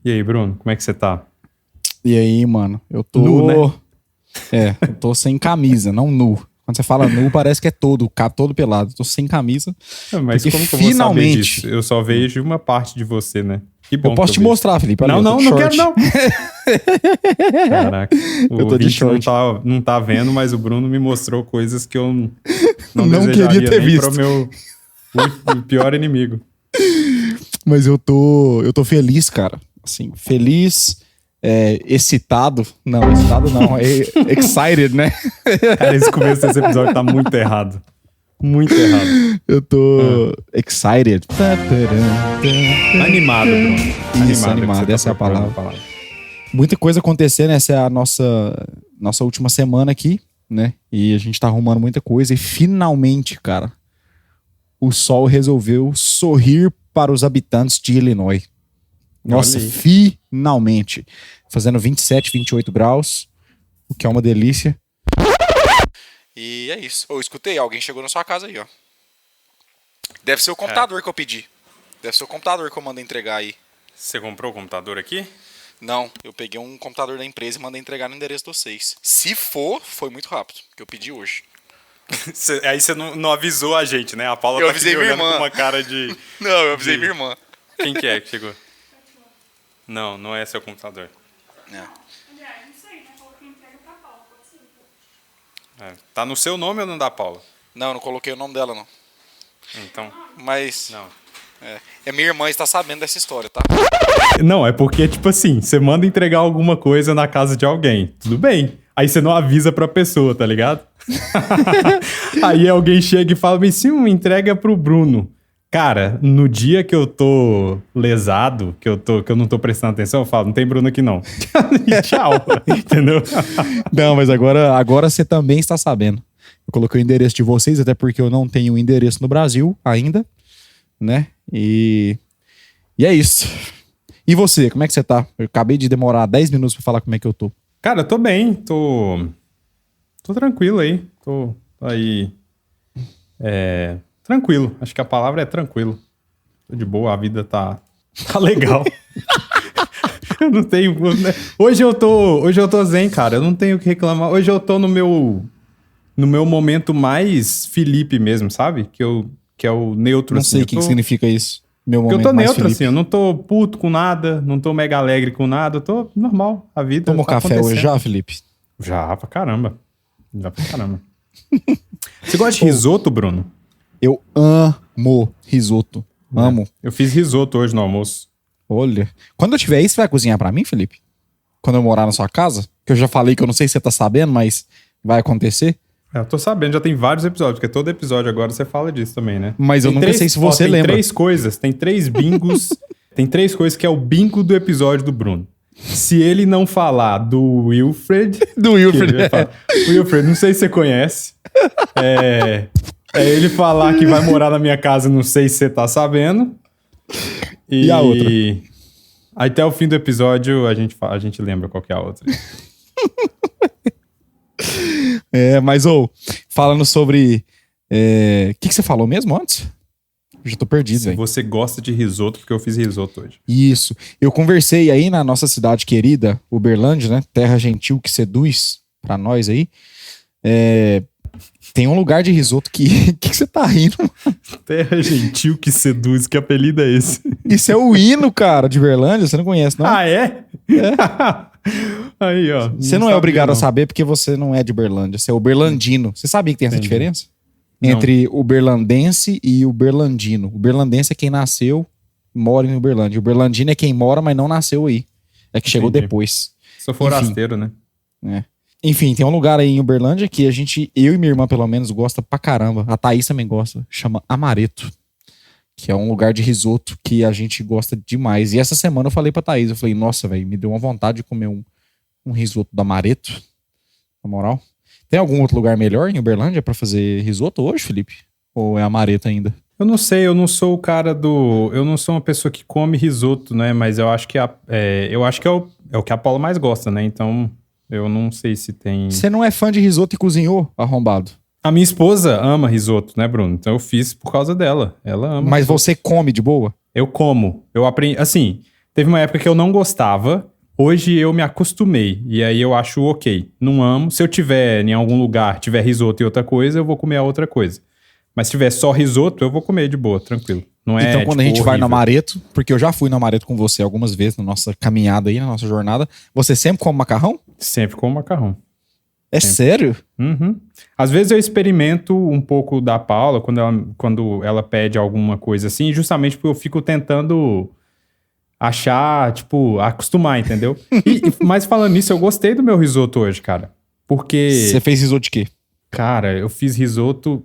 E aí, Bruno, como é que você tá? E aí, mano? Eu tô... Nu, né? Eu tô sem camisa, não nu. Quando você fala nu, parece que é todo pelado. Eu tô sem camisa. Mas Porque como que eu vou saber finalmente... disso? Eu só vejo uma parte de você, né? Que bom Eu posso te vejo. mostrar, Felipe. Olha, Não, eu tô não, de não short. quero não. Caraca, o Eu tô de ouvinte short. não tá vendo, mas o Bruno me mostrou coisas que eu não Não desejaria queria ter nem visto. pro meu o pior inimigo. Mas eu tô feliz, cara. Assim, feliz, excitado. Não, excitado não. Excited, né? Cara, esse começo desse episódio tá muito errado. Muito errado. Eu tô excited. Animado, Bruno. Isso, animado, que você essa é a procurando palavra. Muita coisa acontecendo, essa é a nossa última semana aqui, né? E a gente tá arrumando muita coisa e finalmente, cara, o sol resolveu sorrir para os habitantes de Illinois. Nossa, Olha aí. finalmente. Fazendo 27, 28 graus, o que é uma delícia. E é isso. Eu escutei, alguém chegou na sua casa aí, ó. Deve ser o computador que eu pedi. Deve ser o computador que eu mandei entregar aí. Você comprou o computador aqui? Não, eu peguei um computador da empresa e mandei entregar no endereço de vocês. Se for, foi muito rápido, que eu pedi hoje. Aí você não avisou a gente, né? A Paula Eu tá aqui avisei me minha olhando irmã. com uma cara de... Não, eu avisei minha irmã. Quem que é que chegou? Não é seu computador. Aliás, não sei, né? Falou que entrega pra Paula, pode ser. É. Tá no seu nome ou não da Paula? Não, não coloquei o nome dela, não. Então, Mas não. Minha irmã está sabendo dessa história, tá? Não, é porque, tipo assim, você manda entregar alguma coisa na casa de alguém. Tudo bem. Aí você não avisa pra pessoa, tá ligado? Aí alguém chega e fala, mas sim, entrega pro Bruno. Cara, no dia que eu tô lesado, que eu não tô prestando atenção, eu falo, não tem Bruno aqui não. E tchau. Entendeu? Não, mas agora você também está sabendo. Eu coloquei o endereço de vocês, até porque eu não tenho endereço no Brasil ainda, né? E é isso. E você, como é que você tá? Eu acabei de demorar 10 minutos pra falar como é que eu tô. Cara, eu tô bem, tô tranquilo aí. Tô aí. Tranquilo. Acho que a palavra é tranquilo. Tô de boa, a vida tá legal. Eu não tenho. Hoje eu tô zen, cara. Eu não tenho o que reclamar. Hoje eu tô no meu momento mais Felipe mesmo, sabe? Que é o neutro. Não assim. sei o que significa isso. Meu Porque eu momento tô mais neutro, Felipe. assim. Eu não tô puto com nada, não tô mega alegre com nada. Eu tô normal. A vida Tomou tá café hoje acontecendo. já, Felipe? Já pra caramba. Você gosta de risoto, Bruno? Eu amo risoto. Amo. Eu fiz risoto hoje no almoço. Olha. Quando eu tiver aí, você vai cozinhar pra mim, Felipe? Quando eu morar na sua casa? Que eu já falei que eu não sei se você tá sabendo, mas vai acontecer. Eu tô sabendo, já tem vários episódios, porque todo episódio agora você fala disso também, né? Mas eu nunca sei se você lembra. Tem 3 coisas, tem 3 bingos. Tem 3 coisas que é o bingo do episódio do Bruno. Se ele não falar do Wilfred... Do Wilfred. que ele vai falar, Wilfred, não sei se você conhece. É ele falar que vai morar na minha casa, não sei se você tá sabendo. E a outra? Até o fim do episódio a gente lembra qual que é a outra. Mas, falando sobre... O que você falou mesmo antes? Eu já tô perdido, Se velho. você gosta de risoto, porque eu fiz risoto hoje. Isso. Eu conversei aí na nossa cidade querida, Uberlândia, né? Terra gentil que seduz pra nós aí. Tem um lugar de risoto que... que você tá rindo? Terra gentil que seduz, que apelido é esse? Isso é o hino, cara, de Uberlândia. Você não conhece, não? Ah, é? Aí, ó. Você não é sabia, obrigado não. a saber porque você não é de Uberlândia. Você é uberlandino. Você sabia que tem essa Entendi. diferença? Não. Entre uberlandense e uberlandino. Uberlandense é quem nasceu, mora em Uberlândia. Uberlandino é quem mora, mas não nasceu aí. É que chegou Entendi. depois. Sou forasteiro, né? Enfim, tem um lugar aí em Uberlândia que eu e minha irmã pelo menos, gosta pra caramba. A Thaís também gosta. Chama Amaretto. Que é um lugar de risoto que a gente gosta demais. E essa semana eu falei pra Thaís, eu falei, nossa, velho, me deu uma vontade de comer um risoto do Amaretto. Na moral. Tem algum outro lugar melhor em Uberlândia pra fazer risoto hoje, Felipe? Ou é Amaretto ainda? Eu não sei, eu não sou o cara do... Eu não sou uma pessoa que come risoto, né? Mas eu acho que é o que a Paula mais gosta, né? Então, eu não sei se tem... Você não é fã de risoto e cozinhou, arrombado? A minha esposa ama risoto, né, Bruno? Então eu fiz por causa dela. Ela ama Mas risoto. você come de boa? Eu como. Eu aprendi... Assim, Teve uma época que eu não gostava, hoje eu me acostumei, e aí eu acho ok. Não amo. Se eu tiver em algum lugar, tiver risoto e outra coisa, eu vou comer a outra coisa. Mas se tiver só risoto, eu vou comer de boa, tranquilo. Não é, Então, quando a gente vai horrível. na Amaretto, porque eu já fui na Amaretto com você algumas vezes na nossa caminhada aí, na nossa jornada, você sempre come macarrão? Sempre como macarrão. É sério? Uhum. Às vezes eu experimento um pouco da Paula quando ela pede alguma coisa assim, justamente porque eu fico tentando achar, tipo, acostumar, entendeu? Mas falando nisso, eu gostei do meu risoto hoje, cara. Porque, Você fez risoto de quê? cara, eu fiz risoto...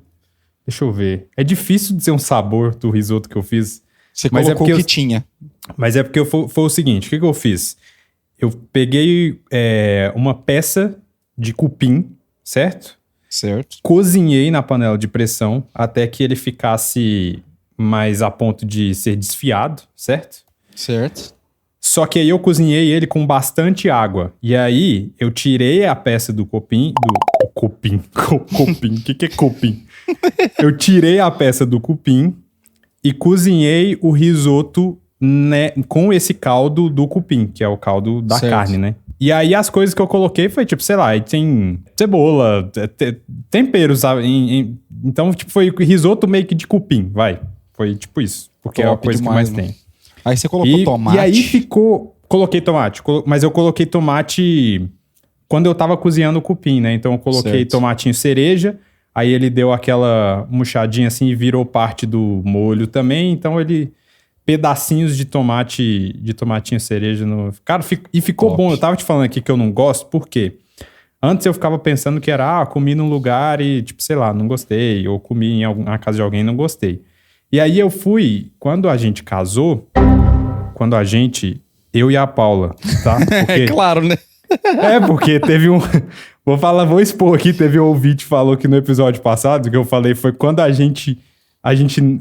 Deixa eu ver. É difícil dizer um sabor do risoto que eu fiz. Você Mas é colocou porque o que eu- tinha. Mas é porque foi o seguinte, o que eu fiz? Eu peguei uma peça de cupim, certo? Certo. Cozinhei na panela de pressão até que ele ficasse mais a ponto de ser desfiado, certo? Certo. Só que aí eu cozinhei ele com bastante água. E aí eu tirei a peça do cupim... Cupim. Cupim. O que é cupim? Eu tirei a peça do cupim e cozinhei o risoto com esse caldo do cupim, que é o caldo da Certo. carne, né? E aí as coisas que eu coloquei foi tipo, sei lá, aí tem cebola, temperos, sabe? Então, tipo, foi risoto meio que de cupim, vai. Foi tipo isso, porque é a Top coisa demais, que mais mano. tem. Aí você colocou tomate. E aí ficou... Coloquei tomate, mas eu coloquei tomate quando eu tava cozinhando o cupim, né? Então eu coloquei Certo. tomatinho cereja, aí ele deu aquela murchadinha assim e virou parte do molho também, então ele... Pedacinhos de tomatinho cereja no... Cara, ficou Top. bom. Eu tava te falando aqui que eu não gosto, por quê? Antes eu ficava pensando que era, comi num lugar e, tipo, sei lá, não gostei. Ou comi na casa de alguém e não gostei. E aí eu fui, quando a gente casou, eu e a Paula, tá? É Porque, claro, né? porque teve um... Vou expor aqui, teve um ouvinte que falou que no episódio passado, que eu falei, foi quando a gente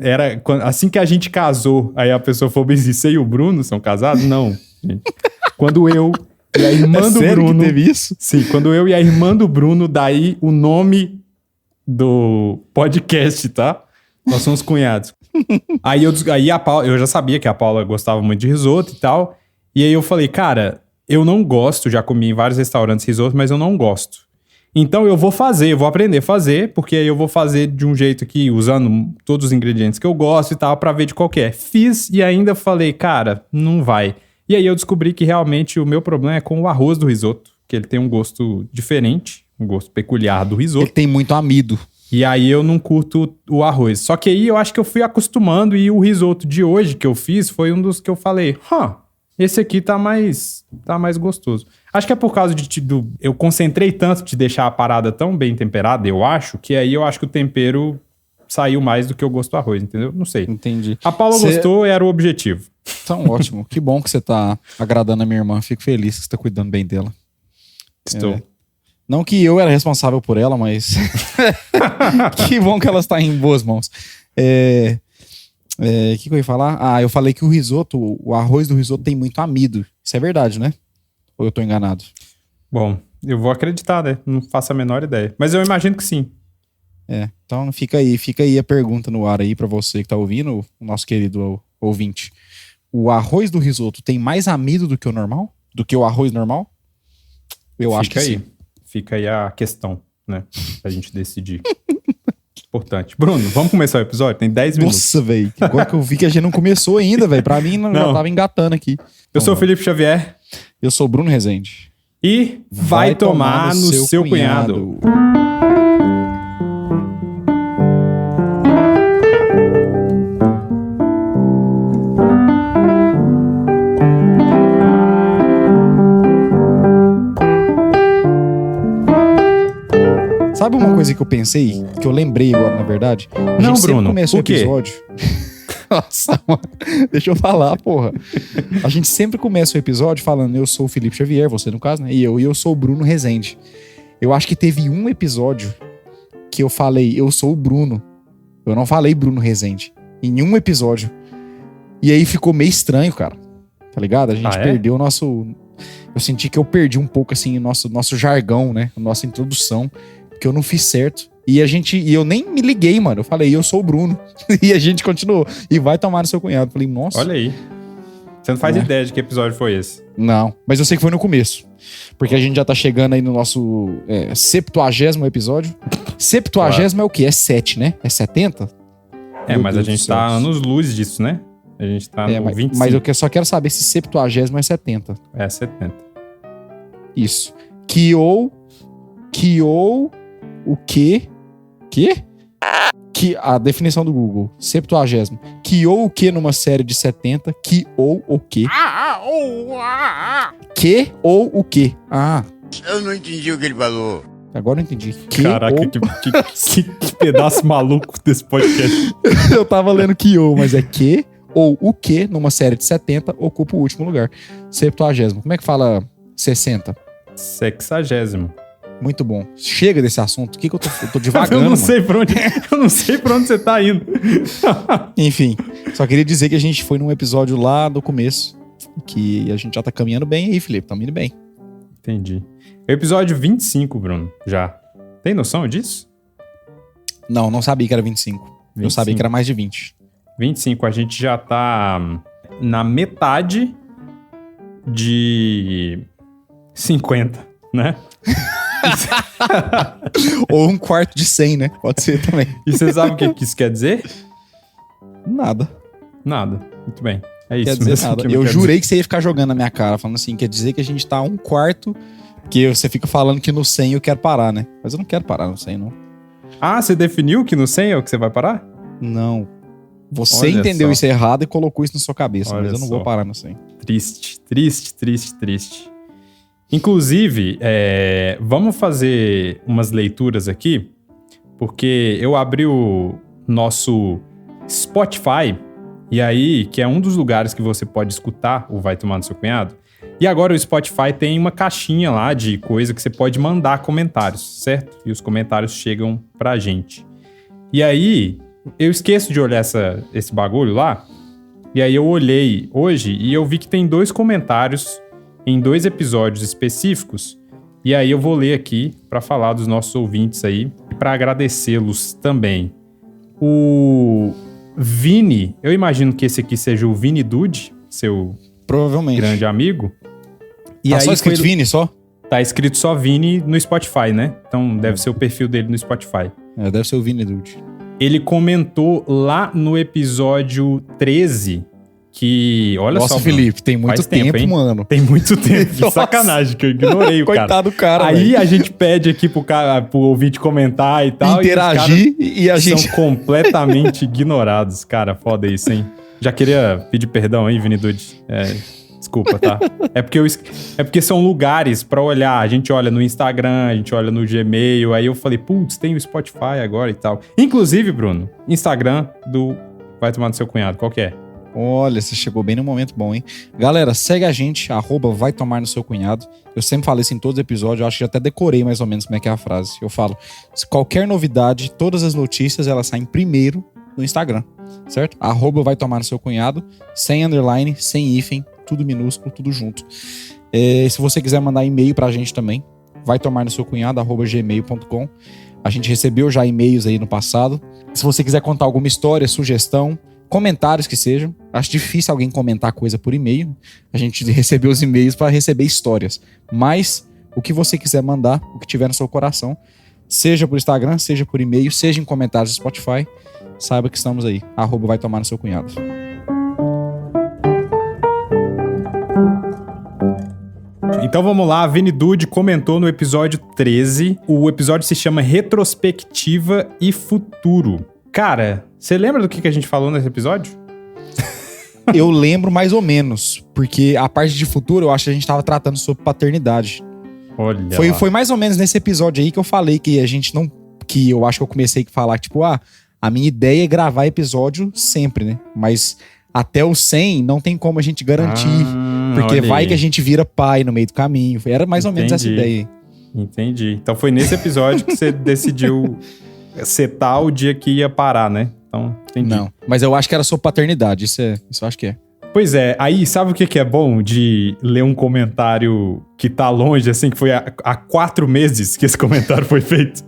era... Assim que a gente casou, aí a pessoa falou bem assim, você e o Bruno são casados? Não, gente. Quando eu e a irmã É do sério Bruno... que teve isso? Sim, quando eu e a irmã do Bruno, daí o nome do podcast, tá? Nós somos cunhados. Aí a Paula, eu já sabia que a Paula gostava muito de risoto e tal. E aí eu falei, cara, eu não gosto, já comi em vários restaurantes risoto, mas eu não gosto. Então eu vou aprender a fazer, porque aí eu vou fazer de um jeito aqui, usando todos os ingredientes que eu gosto e tal, pra ver de qual que é. Fiz e ainda falei, cara, não vai. E aí eu descobri que realmente o meu problema é com o arroz do risoto, que ele tem um gosto diferente, um gosto peculiar do risoto. Ele tem muito amido. E aí eu não curto o arroz. Só que aí eu acho que eu fui acostumando e o risoto de hoje que eu fiz foi um dos que eu falei, esse aqui tá mais gostoso. Acho que é por causa eu concentrei tanto de deixar a parada tão bem temperada, eu acho, que aí eu acho que o tempero saiu mais do que eu gosto do arroz, entendeu? Não sei. Entendi. A Paula gostou, era o objetivo. Então, ótimo. Que bom que você tá agradando a minha irmã. Fico feliz que você tá cuidando bem dela. Estou. Não que eu era responsável por ela, mas que bom que ela está em boas mãos. O que eu ia falar? Eu falei que o arroz do risoto tem muito amido. Isso é verdade, né? Ou eu tô enganado? Bom, eu vou acreditar, né? Não faço a menor ideia. Mas eu imagino que sim. Então fica aí a pergunta no ar aí pra você que tá ouvindo, o nosso querido ouvinte. O arroz do risoto tem mais amido do que o normal? Do que o arroz normal? Eu acho que aí. sim. Fica aí a questão, né? Pra gente decidir. Importante. Bruno, vamos começar o episódio? Tem 10 minutos. Nossa, velho. Agora que eu vi que a gente não começou ainda, velho. Pra mim, já Não. tava engatando aqui. Eu sou o Felipe Xavier Eu sou o Bruno Rezende. e vai tomar no seu cunhado. Sabe uma coisa que eu pensei, que eu lembrei agora, na verdade? A Não, gente sempre Bruno, começa o o quê? episódio. Nossa, mano. Deixa eu falar, porra. A gente sempre começa o episódio falando, eu sou o Felipe Xavier, você no caso, né? E eu sou o Bruno Rezende. Eu acho que teve um episódio que eu falei, eu sou o Bruno. Eu não falei Bruno Rezende. Em nenhum episódio. E aí ficou meio estranho, cara. Tá ligado? A gente perdeu o nosso... Eu senti que eu perdi um pouco, assim, o nosso jargão, né? A nossa introdução. Que eu não fiz certo. E eu nem me liguei, mano. Eu falei, eu sou o Bruno. E a gente continuou. E vai tomar no seu cunhado. Falei, nossa. Olha aí. Você não faz Né? ideia de que episódio foi esse. Não, mas eu sei que foi no começo. Porque a gente já tá chegando aí no nosso 70º episódio. 70º é o quê? É 7, né? É 70? É, Meu mas Deus a gente do céu. tá anos-luz disso, né? A gente tá no Mas, 25. mas eu só quero saber se 70º é 70. É 70. Isso. Kiou, o quê? Quê? Que a definição do Google, 70º. Kiou o que numa série de 70? Kiou o quê? Que ou o quê? Ah, Eu não entendi o que ele falou. agora eu entendi. Que Caraca, ou... que pedaço maluco desse podcast. Eu tava lendo Kiou, mas é que ou o que numa série de 70 ocupa o último lugar. 70º. Como é que fala 60? 60º. Muito bom. Chega desse assunto. O que eu tô devagando, Eu não mano. sei pra onde você tá indo. Enfim, só queria dizer que a gente foi num episódio lá do começo, que a gente já tá caminhando bem aí, Felipe. Tamo indo bem. Entendi. Episódio 25, Bruno, já. Tem noção disso? Não sabia que era 25. Eu 25. sabia que era mais de 20. 25, a gente já tá na metade de 50, né? Ou um quarto de 100, né? Pode ser também. E você sabe o que isso quer dizer? Nada. Nada. Muito bem. É isso Quer dizer mesmo. nada. que Eu quer jurei que você ia ficar jogando na minha cara, falando assim, quer dizer que a gente tá a um quarto, porque você fica falando que no 100 eu quero parar, né? Mas eu não quero parar no 100, não. dizer. Ah, você definiu que no 100 é o que você vai parar? Não. Você Olha entendeu só. isso errado e colocou isso na sua cabeça, Olha mas eu não só. vou parar no 100. Triste. Inclusive, vamos fazer umas leituras aqui, porque eu abri o nosso Spotify, e aí, que é um dos lugares que você pode escutar o Vai Tomar no Seu Cunhado, e agora o Spotify tem uma caixinha lá de coisa que você pode mandar comentários, certo? E os comentários chegam pra gente. E aí, eu esqueço de olhar esse bagulho lá, e aí eu olhei hoje e eu vi que tem 2 comentários em 2 episódios específicos. E aí eu vou ler aqui pra falar dos nossos ouvintes aí, pra agradecê-los também. O Vini, eu imagino que esse aqui seja o Vini Dude, seu Provavelmente. grande amigo. E Tá aí só escrito foi- Vini, só? Tá escrito só Vini no Spotify, né? Então deve ser o perfil dele no Spotify. É, deve ser o Vini Dude. Ele comentou lá no episódio 13 que, olha Nossa, só, Bruno, Felipe, tem muito faz tempo, tempo, hein? mano. tem muito tempo. Que Nossa. sacanagem que eu ignorei o cara. Coitado do cara, Aí velho. a gente pede aqui pro ouvinte comentar e tal. Interagir e a E os caras gente... são completamente ignorados. Cara, foda isso, hein? Já queria pedir perdão, hein, Vini Dude? Desculpa, tá? É porque são lugares pra olhar. A gente olha no Instagram, a gente olha no Gmail. Aí eu falei, putz, tem o Spotify agora e tal. Inclusive, Bruno, Instagram do Vai Tomar no Seu Cunhado, qual que é? Olha, você chegou bem no momento bom, hein? Galera, segue a gente, @vai tomar no seu cunhado. Eu sempre falo isso em todos os episódios, eu acho que já até decorei mais ou menos como é que é a frase. Eu falo, se qualquer novidade, todas as notícias, elas saem primeiro no Instagram, certo? @vai tomar no seu cunhado, sem underline, sem hífen, tudo minúsculo, tudo junto. Se você quiser mandar e-mail pra gente também, vai tomar no seu cunhado, @gmail.com. A gente recebeu já e-mails aí no passado. Se você quiser contar alguma história, sugestão, comentários que sejam. Acho difícil alguém comentar coisa por e-mail. A gente recebeu os e-mails para receber histórias. Mas o que você quiser mandar, o que tiver no seu coração, seja por Instagram, seja por e-mail, seja em comentários do Spotify, saiba que estamos aí. @vai tomar no seu cunhado. Então vamos lá, a Vini Dude comentou no episódio 13. O episódio se chama Retrospectiva e Futuro. Cara, você lembra do que a gente falou nesse episódio? Eu lembro mais ou menos, porque a parte de futuro eu acho que a gente tava tratando sobre paternidade. Olha lá. Foi mais ou menos nesse episódio aí que eu falei que a gente não... Que eu acho que eu comecei a falar, tipo, a minha ideia é gravar episódio sempre, né? Mas até o 100 não tem como a gente garantir. Porque olha vai aí. que a gente vira pai no meio do caminho. Era mais ou menos essa Entendi. ideia aí. Entendi. Então foi nesse episódio que você decidiu setar o dia que ia parar, né? Então, entendi. Não, mas eu acho que era sobre paternidade. Isso eu acho que é. Pois é, aí sabe o que é bom de ler um comentário que tá longe, assim, que foi há 4 meses que esse comentário foi feito?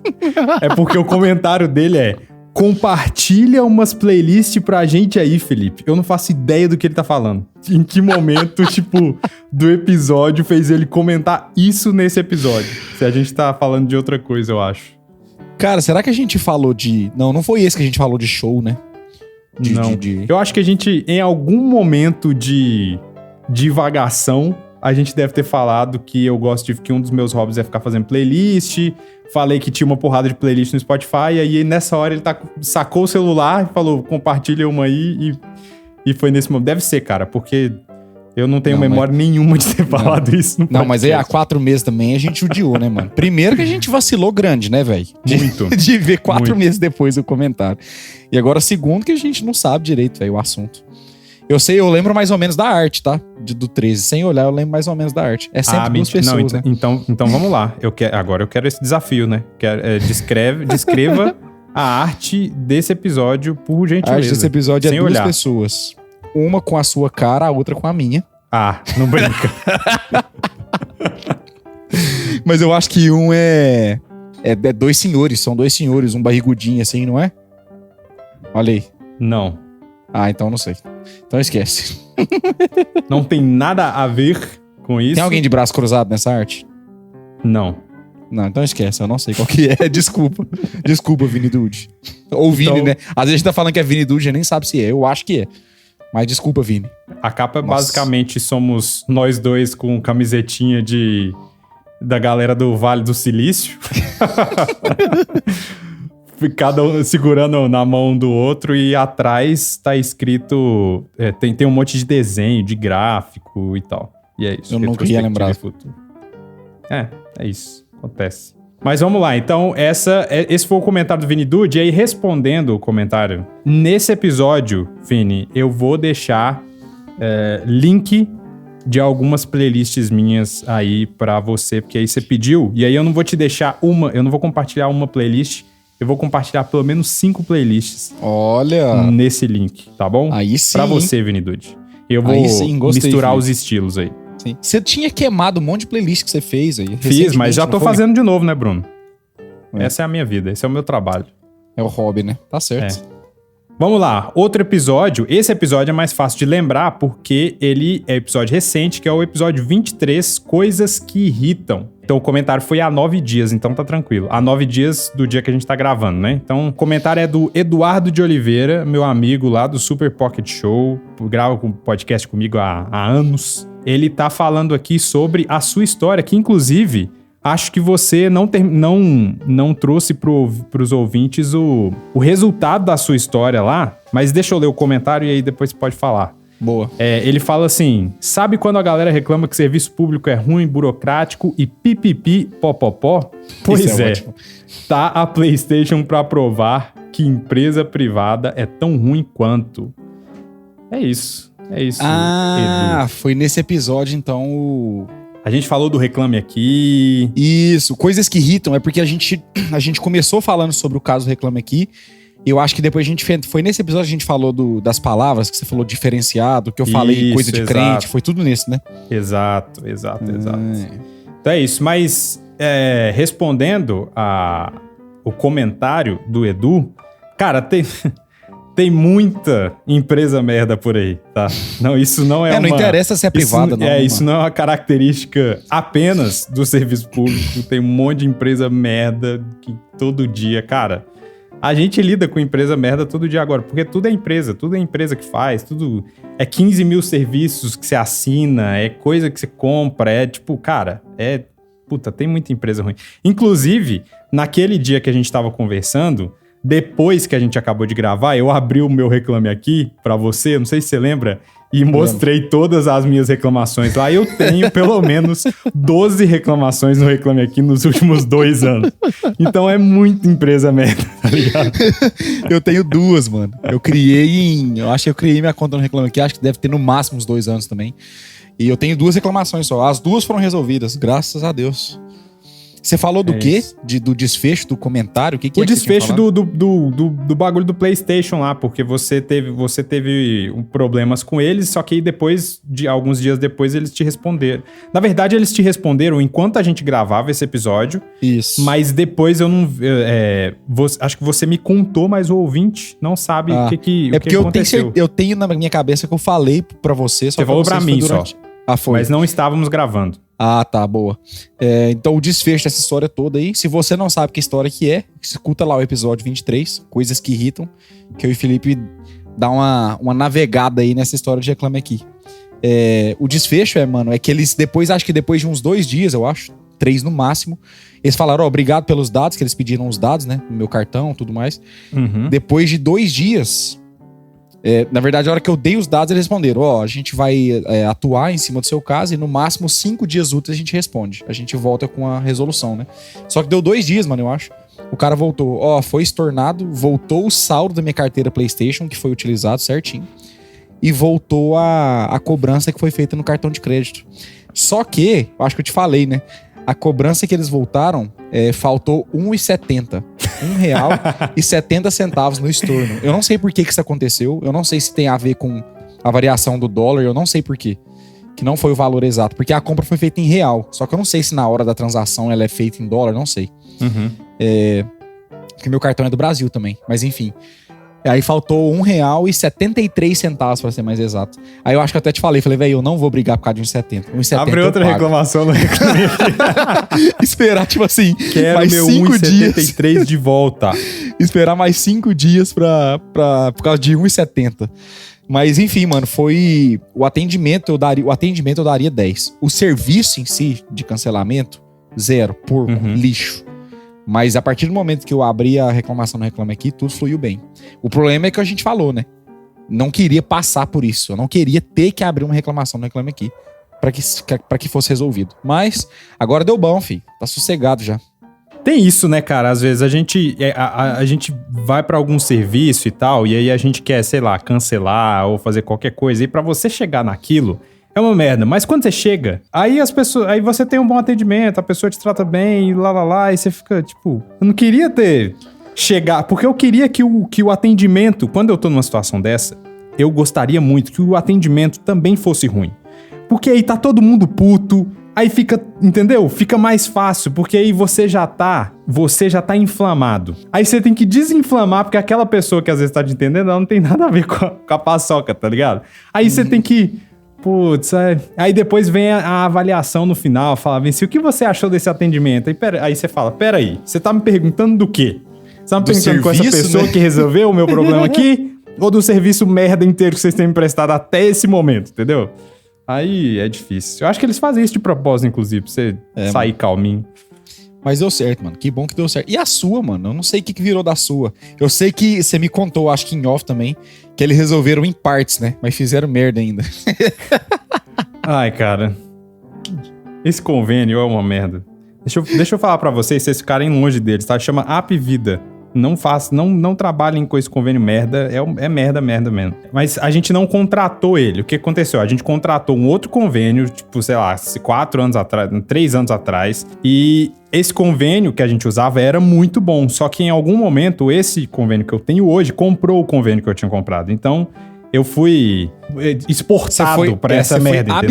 É porque o comentário dele é: Compartilha umas playlists pra gente aí, Felipe. Eu não faço ideia do que ele tá falando. Em que momento, tipo, do episódio fez ele comentar isso nesse episódio? Se a gente tá falando de outra coisa, eu acho. Cara, será que a gente falou de... Não foi esse que a gente falou de show, né? Não. Eu acho que a gente, em algum momento de divagação, a gente deve ter falado que eu gosto de... que um dos meus hobbies é ficar fazendo playlist. Falei que tinha uma porrada de playlist no Spotify. E aí, nessa hora, ele sacou o celular e falou, compartilha uma aí. E foi nesse momento. Deve ser, cara, porque eu não tenho memória nenhuma de ter falado isso. Não, mas aí há 4 meses também a gente odiou, né, mano? Primeiro que a gente vacilou grande, né, velho? Muito. De ver 4 meses depois o comentário. E agora, segundo, que a gente não sabe direito, velho, o assunto. Eu lembro mais ou menos da arte, tá? Do 13. Sem olhar, eu lembro mais ou menos da arte. É sempre duas pessoas, né? Então vamos lá. Agora eu quero esse desafio, né? Descreva a arte desse episódio, por gentileza. A arte desse episódio sem é duas olhar. pessoas. Uma com a sua cara, a outra com a minha. Ah, não brinca. Mas eu acho que um é 2 senhores. São 2 senhores, um barrigudinho assim, não é? Olha aí. Não. Ah, então não sei. Então esquece. Não tem nada a ver com isso. Tem alguém de braço cruzado nessa arte? Não. Não, então esquece. Eu não sei qual que é. Desculpa. Desculpa, Vini Dude. Ou Vini, Então... né? Às vezes a gente tá falando que é Vini Dude, a gente nem sabe se é. Eu acho que é. Mas desculpa, Vini. A capa, Nossa. basicamente, somos nós dois com camisetinha da galera do Vale do Silício. Cada um segurando na mão do outro e atrás tá escrito... tem um monte de desenho, de gráfico e tal. E é isso. Eu nunca ia lembrar. É isso. Acontece. Mas vamos lá. Então, esse foi o comentário do Vini Dude. E aí, respondendo o comentário, nesse episódio, Vini, eu vou deixar link de algumas playlists minhas aí pra você, porque aí você pediu. E aí eu não vou te deixar eu não vou compartilhar uma playlist. Eu vou compartilhar pelo menos 5 playlists Olha! nesse link, tá bom? Aí sim. Pra você, Vini Dude. Eu vou Aí sim, gostei, misturar Felipe. os estilos aí. Sim. Você tinha queimado um monte de playlist que você fez aí. Fiz, mas já tô fazendo de novo, né, Bruno? É. Essa é a minha vida, esse é o meu trabalho. É o hobby, né? Tá certo. Vamos lá, outro episódio. Esse episódio é mais fácil de lembrar porque ele é episódio recente, que é o episódio 23, Coisas que Irritam. Então o comentário foi há 9 dias, então tá tranquilo. Há 9 dias do dia que a gente tá gravando, né? Então o comentário é do Eduardo de Oliveira, meu amigo lá do Super Pocket Show, grava um podcast comigo há anos. Ele tá falando aqui sobre a sua história, que inclusive... Acho que você não trouxe pros ouvintes o resultado da sua história lá, mas deixa eu ler o comentário e aí depois você pode falar. Boa. Ele fala assim, sabe quando a galera reclama que serviço público é ruim, burocrático e pipipi popopó? Pois é, ótimo. Tá a PlayStation pra provar que empresa privada é tão ruim quanto. É isso, Ah, Edu. foi nesse episódio então A gente falou do Reclame Aqui. Isso, coisas que irritam, é porque a gente começou falando sobre o caso Reclame Aqui, e eu acho que depois foi nesse episódio que a gente falou das palavras, que você falou diferenciado, que eu falei Isso, coisa de exato. crente, foi tudo nesse, né? Exato. Então é isso, mas respondendo o comentário do Edu, cara, tem muita empresa merda por aí, tá? Não, isso não é não interessa se é privada, não. Isso não é uma característica apenas do serviço público. Tem um monte de empresa merda que todo dia... Cara, a gente lida com empresa merda todo dia agora, porque tudo é empresa que faz, tudo... É 15 mil serviços que você assina, é coisa que você compra, Puta, tem muita empresa ruim. Inclusive, naquele dia que a gente tava conversando... Depois que a gente acabou de gravar, eu abri o meu Reclame Aqui pra você, não sei se você lembra, e mostrei todas as minhas reclamações lá. Eu tenho pelo menos 12 reclamações no Reclame Aqui nos últimos 2 anos. Então é muita empresa merda, tá ligado? Eu tenho 2, mano. Eu acho que eu criei minha conta no Reclame Aqui, acho que deve ter no máximo uns 2 anos também. E eu tenho 2 reclamações só. As 2 foram resolvidas, graças a Deus. Você falou do É quê? isso. Do desfecho, do comentário? O que O é que você tinha desfecho falado? do bagulho do PlayStation lá, porque você teve problemas com eles, só que aí depois, alguns dias depois, eles te responderam. Na verdade, eles te responderam enquanto a gente gravava esse episódio, Isso. mas depois eu não. Acho que você me contou, mas o ouvinte não sabe o que É porque eu tenho, aconteceu. eu tenho na minha cabeça que eu falei pra você, só Você falou pra vocês foi mim só. Ah, foi. Mas não estávamos gravando. Ah, tá, boa. Então o desfecho dessa história toda aí, se você não sabe que história que é, escuta lá o episódio 23, Coisas que Irritam, que eu e o Felipe dá uma navegada aí nessa história de Reclame Aqui. O desfecho mano, é que eles acho que depois de uns 2 dias, eu acho, 3 no máximo, eles falaram, obrigado pelos dados, que eles pediram os dados, né, no meu cartão, tudo mais. Uhum. Depois de 2 dias... na verdade, a hora que eu dei os dados, eles responderam: a gente vai atuar em cima do seu caso e no máximo 5 dias úteis a gente responde. A gente volta com a resolução, né? Só que deu 2 dias, mano, eu acho. O cara voltou: foi estornado, voltou o saldo da minha carteira PlayStation, que foi utilizado certinho, e voltou a cobrança que foi feita no cartão de crédito. Só que, eu acho que eu te falei, né? A cobrança que eles voltaram, faltou R$1,70. R$1,70 no estorno. Eu não sei por que isso aconteceu. Eu não sei se tem a ver com a variação do dólar. Eu não sei por quê. Que não foi o valor exato. Porque a compra foi feita em real. Só que eu não sei se na hora da transação ela é feita em dólar. Não sei. Uhum. Porque meu cartão é do Brasil também. Mas enfim. Aí faltou R$1,73, pra ser mais exato. Aí eu acho que eu até te falei, velho, eu não vou brigar por causa de R$1,70. R$1,70 Abre outra eu pago. reclamação no Reclame Aqui. Esperar, tipo assim, Quero mais meu 5 dias. 1,73 de volta. Esperar mais 5 dias por causa de R$1,70. Mas enfim, mano, foi... O atendimento eu daria 10. O serviço em si, de cancelamento, 0. Porco, lixo. Mas a partir do momento que eu abri a reclamação no Reclame Aqui, tudo fluiu bem. O problema é que a gente falou, né? Não queria passar por isso. Eu não queria ter que abrir uma reclamação no Reclame Aqui pra que fosse resolvido. Mas agora deu bom, filho. Tá sossegado já. Tem isso, né, cara? Às vezes a gente vai pra algum serviço e tal, e aí a gente quer, sei lá, cancelar ou fazer qualquer coisa. E pra você chegar naquilo, é uma merda. Mas quando você chega, aí aí você tem um bom atendimento, a pessoa te trata bem, e lá, e você fica, tipo... Eu não queria chegar... Porque eu queria que o atendimento, quando eu tô numa situação dessa, eu gostaria muito que o atendimento também fosse ruim. Porque aí tá todo mundo puto... Aí fica, entendeu? Fica mais fácil, porque aí você já tá inflamado. Aí você tem que desinflamar, porque aquela pessoa que às vezes tá te entendendo, ela não tem nada a ver com a paçoca, tá ligado? Aí você tem que... Putz, aí depois vem a avaliação no final, fala, Vinci, o que você achou desse atendimento? Aí você fala, peraí, você tá me perguntando do quê? Você tá me perguntando com essa pessoa, né, que resolveu o meu problema aqui? Ou do serviço merda inteiro que vocês têm me prestado até esse momento, entendeu? Aí é difícil. Eu acho que eles fazem isso de propósito, inclusive, pra você sair calminho. Mas deu certo, mano. Que bom que deu certo. E a sua, mano? Eu não sei o que virou da sua. Eu sei que você me contou, acho que em off também, que eles resolveram em partes, né? Mas fizeram merda ainda. Ai, cara. Esse convênio é uma merda. Deixa eu falar pra vocês, vocês ficarem longe deles, tá? Chama App Vida. Não trabalhem com esse convênio merda, é merda mesmo. Mas a gente não contratou ele. O que aconteceu? A gente contratou um outro convênio, tipo, sei lá, 3 anos atrás, e esse convênio que a gente usava era muito bom, só que em algum momento esse convênio que eu tenho hoje comprou o convênio que eu tinha comprado. Então, eu fui exportado pra essa merda, entendeu?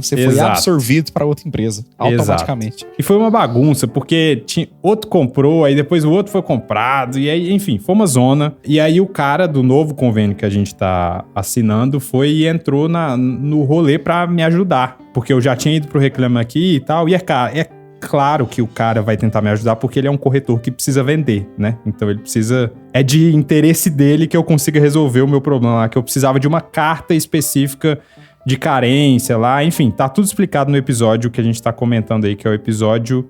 Você foi absorvido pra outra empresa, automaticamente. Exato. E foi uma bagunça, porque outro comprou, aí depois o outro foi comprado, e aí, enfim, foi uma zona. E aí o cara do novo convênio que a gente tá assinando foi e entrou no rolê pra me ajudar, porque eu já tinha ido pro Reclame Aqui e tal, e claro que o cara vai tentar me ajudar porque ele é um corretor que precisa vender, né? Então ele precisa... É de interesse dele que eu consiga resolver o meu problema lá, que eu precisava de uma carta específica de carência lá. Enfim, tá tudo explicado no episódio que a gente tá comentando aí, que é o episódio...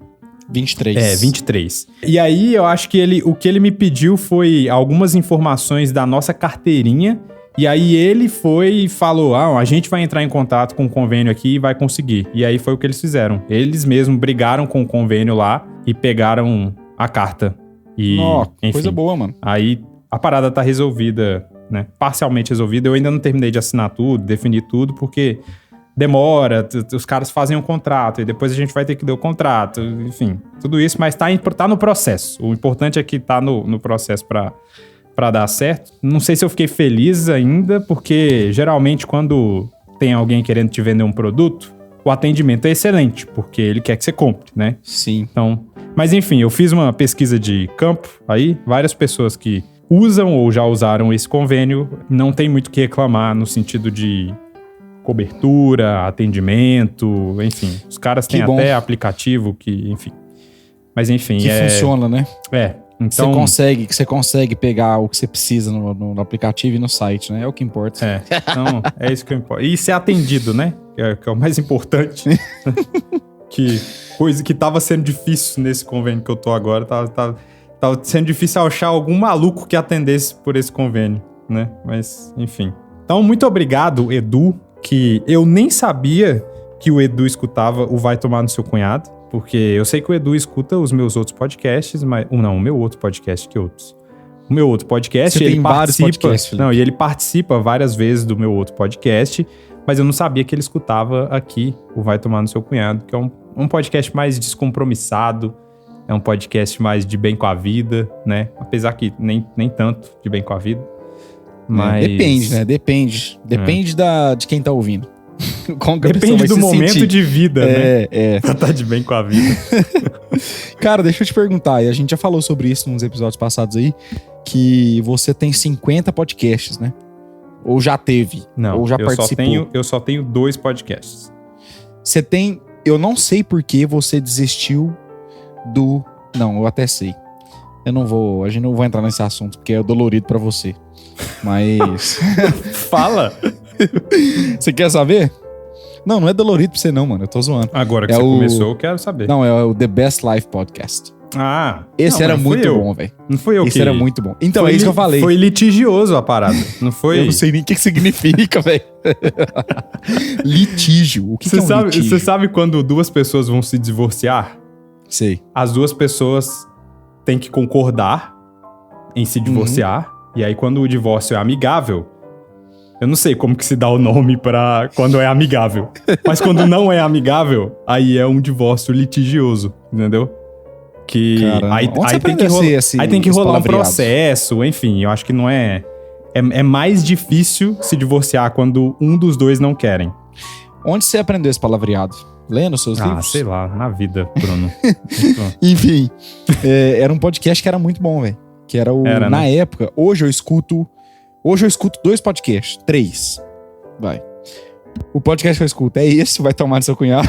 23. 23. E aí eu acho que o que ele me pediu foi algumas informações da nossa carteirinha. E aí ele foi e falou, a gente vai entrar em contato com o convênio aqui e vai conseguir. E aí foi o que eles fizeram. Eles mesmos brigaram com o convênio lá e pegaram a carta. E, enfim, coisa boa, mano. Aí a parada tá resolvida, né? Parcialmente resolvida. Eu ainda não terminei de assinar tudo, definir tudo, porque demora, os caras fazem um contrato e depois a gente vai ter que dar o contrato, enfim, tudo isso, mas tá no processo. O importante é que tá no processo pra dar certo. Não sei se eu fiquei feliz ainda, porque geralmente quando tem alguém querendo te vender um produto, o atendimento é excelente, porque ele quer que você compre, né? Sim. Então, mas enfim, eu fiz uma pesquisa de campo aí, várias pessoas que usam ou já usaram esse convênio, não tem muito o que reclamar no sentido de cobertura, atendimento, enfim. Os caras têm até aplicativo que, enfim. Mas enfim, que funciona, né? Então você consegue pegar o que você precisa no aplicativo e no site, né? É o que importa. Então é isso que importa. E ser atendido, né? Que é o mais importante. Que coisa que tava sendo difícil nesse convênio que eu tô agora, tava sendo difícil achar algum maluco que atendesse por esse convênio, né? Mas, enfim. Então, muito obrigado, Edu, que eu nem sabia que o Edu escutava o Vai Tomar no Seu Cunhado, porque eu sei que o Edu escuta os meus outros podcasts, mas... Não, o meu outro podcast, que outros? O meu outro podcast, ele participa... Não, e ele participa várias vezes do meu outro podcast, mas eu não sabia que ele escutava aqui o Vai Tomar no Seu Cunhado, que é um podcast mais descompromissado, é um podcast mais de bem com a vida, né? Apesar que nem tanto de bem com a vida. Mas... Depende, né? Depende de quem tá ouvindo. Depende do momento sentir. De vida, né? Pra tá de bem com a vida. Cara, deixa eu te perguntar, e a gente já falou sobre isso nos episódios passados aí, que você tem 50 podcasts, né? Ou já teve? Não, ou já participou? Eu só tenho 2 podcasts. Você tem... Eu não sei por que você desistiu do... Não, eu até sei. A gente não vai entrar nesse assunto, porque é dolorido pra você. Mas... Fala! Você quer saber? Não é dolorido pra você não, mano. Eu tô zoando. Agora que você começou, eu quero saber. Não, é o The Best Life Podcast. Esse era muito bom, velho. Não foi eu Esse era muito bom. Então, é isso que eu falei. Foi litigioso a parada. Não foi... Eu não sei nem o que significa, velho. Litígio. O que é um litígio? Você sabe quando 2 pessoas vão se divorciar? Sei. As 2 pessoas têm que concordar em se divorciar. E aí, quando o divórcio é amigável... Eu não sei como que se dá o nome pra quando é amigável. Mas quando não é amigável, aí é um divórcio litigioso, entendeu? Que aí tem que rolar um processo, enfim, eu acho que não é... É mais difícil se divorciar quando um dos 2 não querem. Onde você aprendeu esse palavreado? Lendo seus livros? Sei lá, na vida, Bruno. Enfim, era um podcast que era muito bom, velho. Que era o... na época, hoje eu escuto 2 podcasts, 3. Vai. O podcast que eu escuto é esse, Vai Tomar no Seu Cunhado.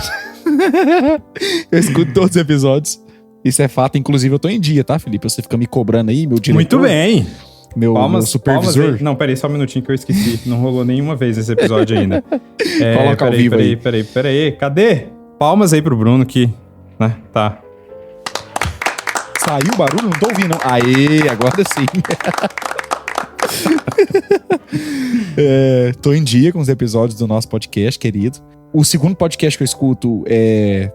Eu escuto todos os episódios. Isso é fato. Inclusive, eu tô em dia, tá, Felipe? Você fica me cobrando aí, meu diretor. Muito bem. Meu supervisor. Não, peraí, só um minutinho que eu esqueci. Não rolou nenhuma vez esse episódio ainda. Coloca ao vivo aí. Peraí. Cadê? Palmas aí pro Bruno que... né? Tá. Saiu o barulho? Não tô ouvindo, não. Aê, agora sim. Tô em dia com os episódios do nosso podcast, querido. O segundo podcast que eu escuto é...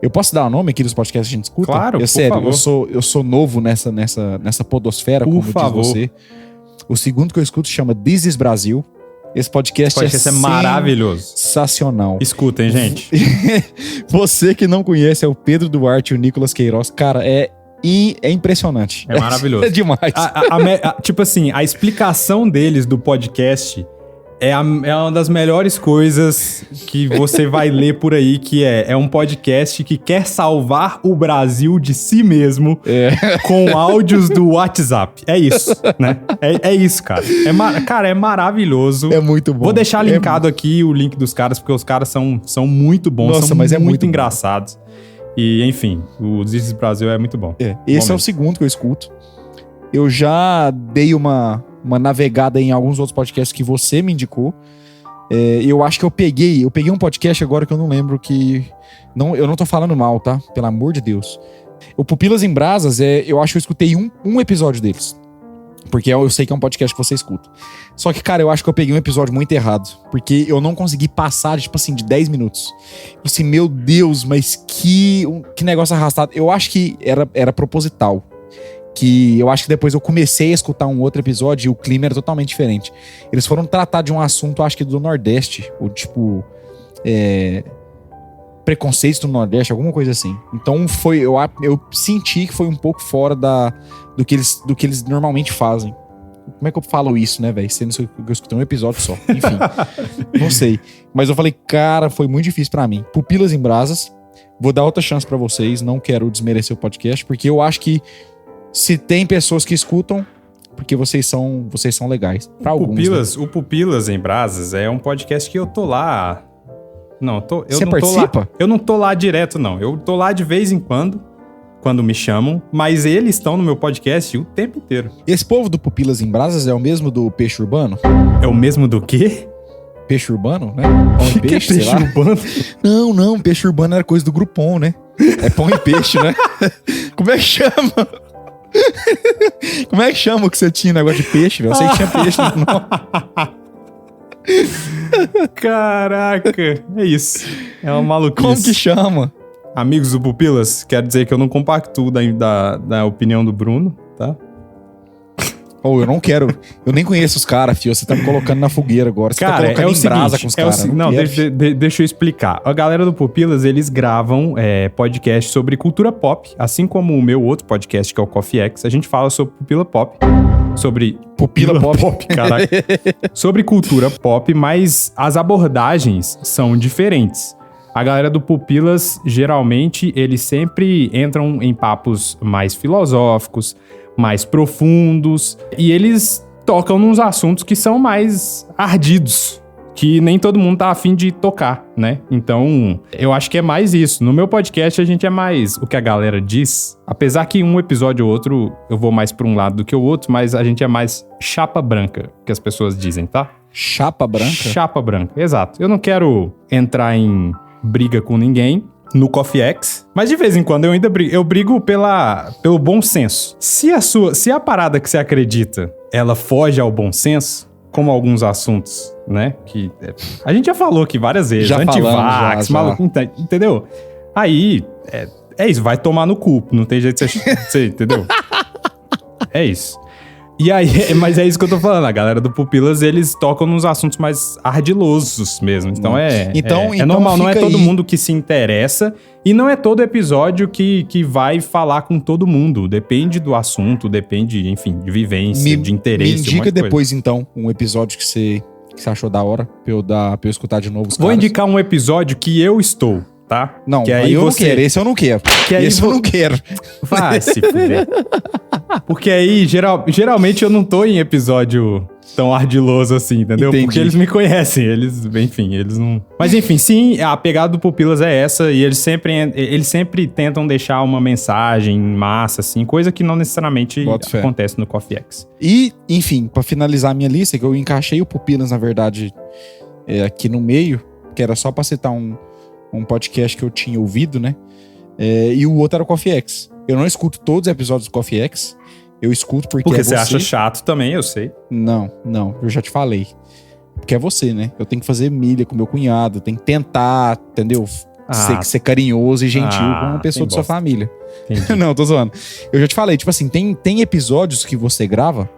Eu posso dar o nome aqui dos podcasts que a gente escuta? Claro, por sério, favor. eu sou novo nessa podosfera, como diz você. O segundo que eu escuto chama This is Brasil. Esse podcast é maravilhoso. Sensacional. Escutem, gente. Você que não conhece é o Pedro Duarte e o Nicolas Queiroz. Cara, é impressionante. É maravilhoso. É demais. Tipo assim, a explicação deles do podcast é uma das melhores coisas que você vai ler por aí, que é um podcast que quer salvar o Brasil de si mesmo com áudios do WhatsApp. É isso, né? É isso, cara. Cara, é maravilhoso. É muito bom. Vou deixar linkado aqui o link dos caras, porque os caras são muito bons. Nossa, são mas é muito engraçados. E, enfim, o This is Brasil é muito bom. Esse é o segundo que eu escuto. Eu já dei uma navegada em alguns outros podcasts que você me indicou. Eu acho que eu peguei um podcast agora que eu não lembro que... eu não tô falando mal, tá? Pelo amor de Deus. O Pupilas em Brasas, eu acho que eu escutei um episódio deles. Porque eu sei que é um podcast que você escuta. Só que, cara, eu acho que eu peguei um episódio muito errado. Porque eu não consegui passar, tipo assim, de 10 minutos. Assim, meu Deus, mas que negócio arrastado. Eu acho que era proposital. Que eu acho que depois eu comecei a escutar um outro episódio e o clima era totalmente diferente. Eles foram tratar de um assunto, acho que do Nordeste. Ou tipo... preconceitos do Nordeste, alguma coisa assim. Então eu senti que foi um pouco fora do que eles normalmente fazem. Como é que eu falo isso, né, velho? Sendo que eu escutei um episódio só. Enfim, não sei. Mas eu falei, cara, foi muito difícil pra mim. Pupilas em Brasas. Vou dar outra chance pra vocês. Não quero desmerecer o podcast, porque eu acho que se tem pessoas que escutam, porque vocês são legais. Pra alguns, né? O Pupilas em Brasas é um podcast que eu tô lá. Não, eu Você não participa? tô lá. Eu não tô lá direto, não. Eu tô lá de vez em quando me chamam, mas eles estão no meu podcast o tempo inteiro. Esse povo do Pupilas em Brasas é o mesmo do Peixe Urbano? É o mesmo do quê? Peixe Urbano, né? Pão e peixe, sei lá. Urbano? Não, Peixe Urbano era coisa do Groupon, né? É pão e peixe, né? Como é que chama? Como é que chama o que você tinha negócio de peixe, velho? Eu sei que tinha peixe no nome. Caraca, é isso. É uma maluquice. Como que chama? Amigos do Pupilas, quero dizer que eu não compactuo da opinião do Bruno, tá? Ou eu não quero. Eu nem conheço os caras, fio. Você tá me colocando na fogueira agora. Você tá Cara, colocando em brasa com os caras. Não, deixa eu explicar. A galera do Pupilas, eles gravam podcast sobre cultura pop, assim como o meu outro podcast, que é o Coffee X. A gente fala sobre Pupila Pop. Sobre Pupila Pop. Caraca. Sobre cultura pop, mas as abordagens são diferentes. A galera do Pupilas, geralmente, eles sempre entram em papos mais filosóficos, mais profundos, e eles tocam nos assuntos que são mais ardidos, que nem todo mundo tá afim de tocar, né? Então, eu acho que é mais isso. No meu podcast, a gente é mais o que a galera diz, apesar que um episódio ou outro eu vou mais pra um lado do que o outro, mas a gente é mais chapa branca, que as pessoas dizem, tá? Chapa branca? Chapa branca, exato. Eu não quero entrar em briga com ninguém no Coffee X, mas de vez em quando eu brigo pelo bom senso. Se a parada que você acredita, ela foge ao bom senso, como alguns assuntos, né, que a gente já falou aqui várias vezes, já antivax, já. maluco, entendeu? Aí, é isso, vai tomar no cu, não tem jeito de você entendeu? É isso. E aí, mas é isso que eu tô falando, a galera do Pupilas, eles tocam nos assuntos mais ardilosos mesmo, então é normal, não é todo mundo que se interessa, e não é todo episódio que vai falar com todo mundo, depende do assunto, depende, enfim, de vivência, de interesse. Me indica depois, então, um episódio que você achou da hora, pra eu escutar de novo os Vou caras. indicar um episódio que eu estou, tá? Não, que aí não quero, esse eu não quero. Esse eu não quero. Vai se fuder. Porque aí, geralmente eu não tô em episódio tão ardiloso assim, entendeu? Entendi. Porque eles me conhecem, eles não... Mas enfim, sim, a pegada do Pupilas é essa, e eles sempre tentam deixar uma mensagem massa, assim, coisa que não necessariamente acontece no Coffee X. E, enfim, pra finalizar a minha lista, que eu encaixei o Pupilas, na verdade, aqui no meio, que era só pra citar um podcast que eu tinha ouvido, né? E o outro era o Coffee X. Eu não escuto todos os episódios do Coffee X. Eu escuto porque você acha chato também, eu sei. Não, eu já te falei. Porque é você, né? Eu tenho que fazer milha com meu cunhado, tenho que tentar, entendeu? Ser carinhoso e gentil com uma pessoa de sua família. Não, tô zoando. Eu já te falei, tipo assim, tem episódios que você grava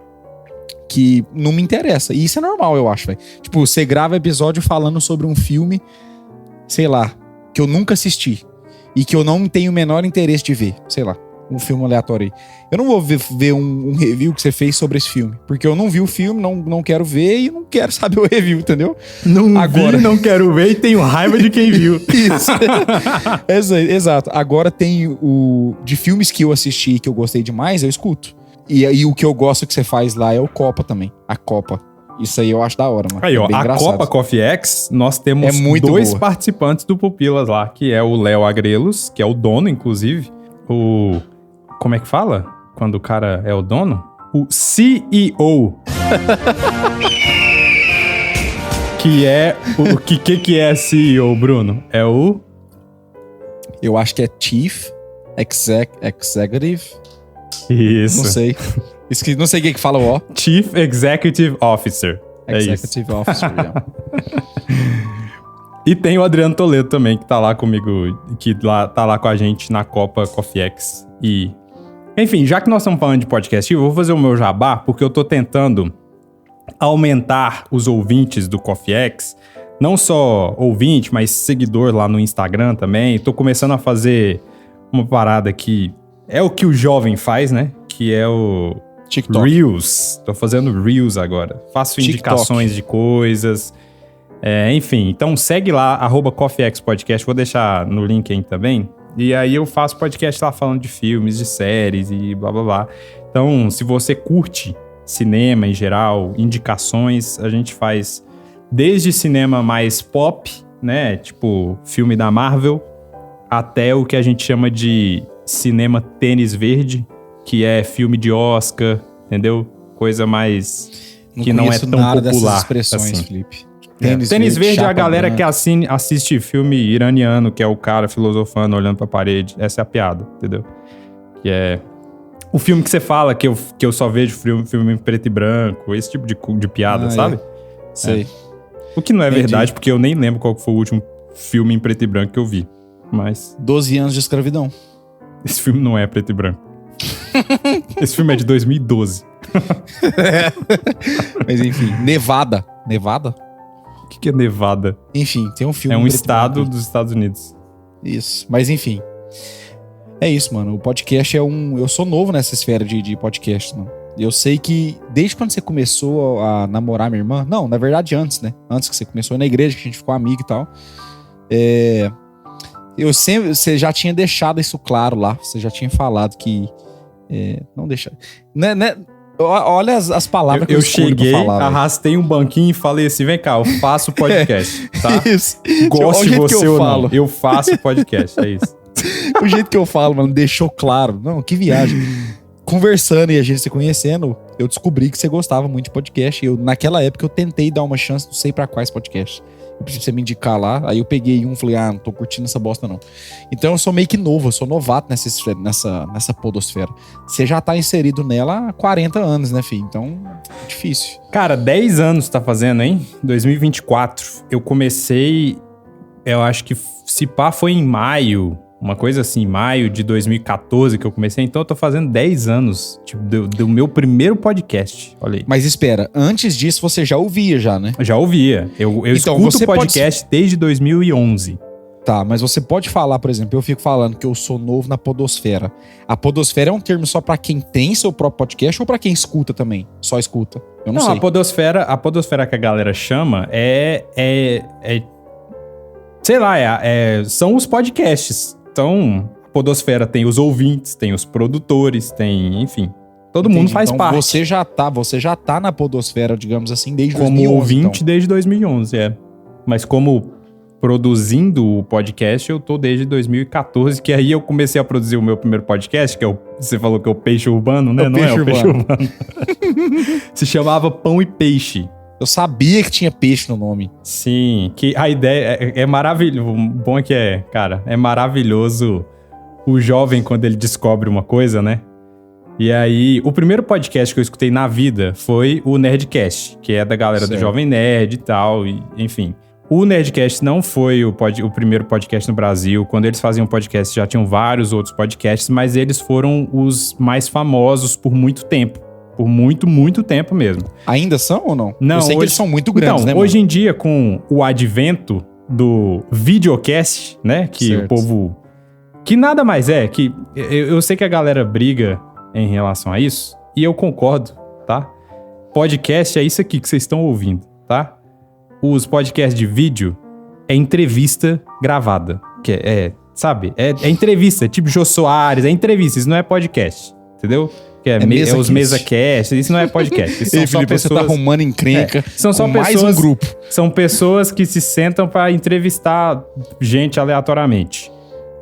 que não me interessa. E isso é normal, eu acho, velho. Tipo, você grava episódio falando sobre um filme, sei lá, que eu nunca assisti. E que eu não tenho o menor interesse de ver. Sei lá, um filme aleatório aí. Eu não vou ver um review que você fez sobre esse filme. Porque eu não vi o filme, não quero ver e não quero saber o review, entendeu? Não quero ver e tenho raiva de quem viu. Isso. Exato. Agora tem de filmes que eu assisti e que eu gostei demais, eu escuto. E o que eu gosto que você faz lá é o Copa também. A Copa. Isso aí eu acho da hora, mano. Aí, ó, bem a engraçado. Copa Coffee X, nós temos dois participantes do Pupilas lá, que é o Léo Agrelos, que é o dono, inclusive. Como é que fala? Quando o cara é o dono? O CEO. Que é... O que é CEO, Bruno? É o... Eu acho que é Chief Executive. Isso. Não sei. Não sei o que fala o O. Chief Executive Officer. Executive Officer, yeah. E tem o Adriano Toledo também, que tá lá comigo, tá lá com a gente na Copa Coffee X. E, enfim, já que nós estamos falando de podcast, eu vou fazer o meu jabá, porque eu tô tentando aumentar os ouvintes do Coffee X não só ouvinte, mas seguidor lá no Instagram também. Tô começando a fazer uma parada que é o que o jovem faz, né? Que é o TikTok. Reels. Tô fazendo Reels agora. Faço TikTok. indicações de coisas. Enfim, então segue lá, @CoffeeXPodcast. Vou deixar no link aí também. E aí eu faço podcast lá falando de filmes, de séries e blá blá blá. Então, se você curte cinema em geral, indicações, a gente faz desde cinema mais pop, né? Tipo, filme da Marvel, até o que a gente chama de cinema tênis verde, que é filme de Oscar, entendeu? Coisa mais que não é tão nada popular. dessas expressões, assim. Felipe. Tênis verde é a chapa galera branca. que assiste filme iraniano, que é o cara filosofando, olhando pra parede. Essa é a piada, entendeu? Que é o filme que você fala que eu só vejo filme em preto e branco, esse tipo de piada, sabe? Sei. O que não é Entendi. verdade, porque eu nem lembro qual que foi o último filme em preto e branco que eu vi. Mas 12 anos de escravidão. esse filme não é preto e branco. Esse filme é de 2012. Mas enfim, Nevada. Nevada? O que é Nevada? Enfim, tem um filme. É um preto e estado branco. dos Estados Unidos. Isso. Mas enfim. É isso, mano. O podcast é um... Eu sou novo nessa esfera de podcast, mano. Eu sei que desde quando você começou a namorar minha irmã... Não, na verdade antes, né? Antes que você começou na igreja, que a gente ficou amigo e tal. Eu sempre... Você já tinha deixado isso claro lá. Você já tinha falado que... não deixa... Né? Olha as palavras que eu escolho cheguei, pra falar. velho. arrastei um banquinho e falei assim, vem cá, eu faço podcast, tá? Isso. Goste O jeito você que eu ou falo. não, eu faço podcast, é isso. O jeito que eu falo, mano, deixou claro. Não, que viagem. Conversando e a gente se conhecendo, eu descobri que você gostava muito de podcast. E naquela época eu tentei dar uma chance, não sei pra quais podcasts. Eu pedi pra você me indicar lá. Aí eu peguei um e falei, não tô curtindo essa bosta não. Então eu sou meio que novo, eu sou novato nessa podosfera. Você já tá inserido nela há 40 anos, né, filho? Então, é difícil. Cara, 10 anos tá fazendo, hein? 2024. Eu comecei, eu acho que se pá foi em maio, uma coisa assim, maio de 2014 que eu comecei. Então eu tô fazendo 10 anos tipo, do meu primeiro podcast, olha aí. Mas espera, antes disso você já ouvia já, né? Eu já ouvia. Eu Então, escuto você pode- podcast desde 2011. Tá, mas você pode falar, por exemplo, eu fico falando que eu sou novo na podosfera. A podosfera é um termo só pra quem tem seu próprio podcast ou pra quem escuta também? Só escuta? Eu não sei. A podosfera que a galera chama sei lá, são os podcasts. Então, a podosfera tem os ouvintes, tem os produtores, tem, enfim, todo mundo Entendi. faz então, parte. Você já tá na podosfera, digamos assim, desde Como 2011. ouvinte então. desde 2011, Mas como produzindo o podcast, eu tô desde 2014, que aí eu comecei a produzir o meu primeiro podcast, que é você falou que é o Peixe Urbano, né? É o Não Peixe é o Peixe Urbano. Urbano. Se chamava Pão e Peixe. Eu sabia que tinha peixe no nome. Sim, que a ideia é maravilhoso. O bom é que cara, é maravilhoso o jovem quando ele descobre uma coisa, né? E aí, o primeiro podcast que eu escutei na vida foi o Nerdcast, que é da galera Certo. do Jovem Nerd e tal, e, enfim. O Nerdcast não foi o primeiro podcast no Brasil. Quando eles faziam podcast, já tinham vários outros podcasts, mas eles foram os mais famosos por muito tempo. Por muito, muito tempo mesmo. Ainda são ou não? Não, eu sei que hoje- eles são muito grandes, Então, né, mano? hoje em dia, com o advento do videocast, né? Que Certo. o povo... Que nada mais é, que eu sei que a galera briga em relação a isso, e eu concordo, tá? Podcast é isso aqui que vocês estão ouvindo, tá? Os podcasts de vídeo é entrevista gravada. Que sabe? É entrevista, tipo Jô Soares, é entrevista, isso não é podcast, entendeu? Que é mesa os cast. mesa-cast, isso não é podcast. Isso Ei, são só Felipe, você tá pessoas... arrumando encrenca São só com mais pessoas, um grupo. São pessoas que se sentam pra entrevistar gente aleatoriamente.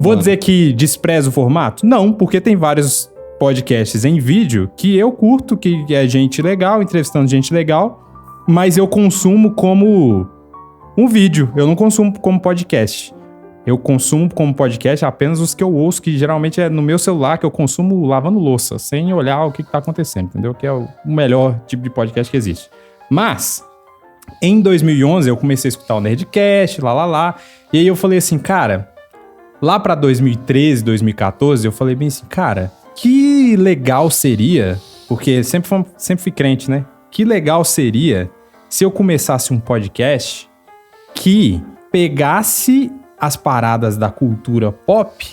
Vou Mano. dizer que despreza o formato? Não, porque tem vários podcasts em vídeo que eu curto, que é gente legal, entrevistando gente legal, mas eu consumo como um vídeo, eu não consumo como podcast. Eu consumo como podcast apenas os que eu ouço, que geralmente é no meu celular, que eu consumo lavando louça, sem olhar o que tá acontecendo, entendeu? Que é o melhor tipo de podcast que existe. Mas, em 2011, eu comecei a escutar o Nerdcast, e aí eu falei assim, cara, lá pra 2013, 2014, eu falei bem assim, cara, que legal seria, porque sempre fui crente, né? Que legal seria se eu começasse um podcast que pegasse as paradas da cultura pop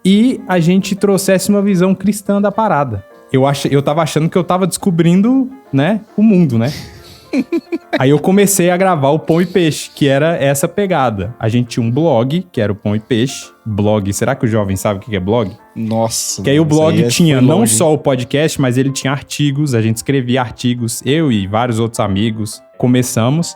e a gente trouxesse uma visão cristã da parada. Eu tava achando que eu tava descobrindo, né, o mundo, né? Aí eu comecei a gravar o Pão e Peixe, que era essa pegada. A gente tinha um blog, que era o Pão e Peixe. Blog, será que o jovem sabe o que é blog? Nossa. Que aí o blog tinha não longe. só o podcast, mas ele tinha artigos. A gente escrevia artigos, eu e vários outros amigos. Começamos.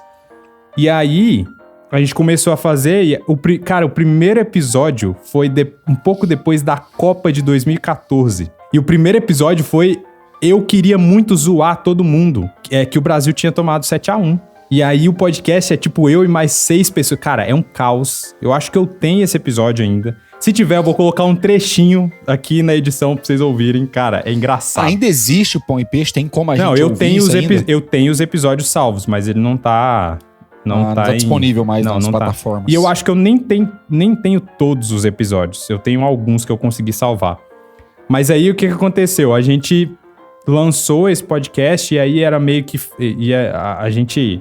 E aí, a gente começou a fazer... Cara, o primeiro episódio foi um pouco depois da Copa de 2014. E o primeiro episódio foi... Eu queria muito zoar todo mundo. Que o Brasil tinha tomado 7-1. E aí o podcast é tipo eu e mais 6 pessoas. Cara, é um caos. Eu acho que eu tenho esse episódio ainda. Se tiver, eu vou colocar um trechinho aqui na edição pra vocês ouvirem. Cara, é engraçado. Ainda existe o Pão e Peixe? Tem como a gente eu ouvir tenho isso ainda? eu tenho os episódios salvos, mas ele não tá... Não tá disponível mais nas não plataformas. Tá. E eu acho que eu nem tenho todos os episódios. Eu tenho alguns que eu consegui salvar. Mas aí o que aconteceu? A gente lançou esse podcast e aí era meio que... a gente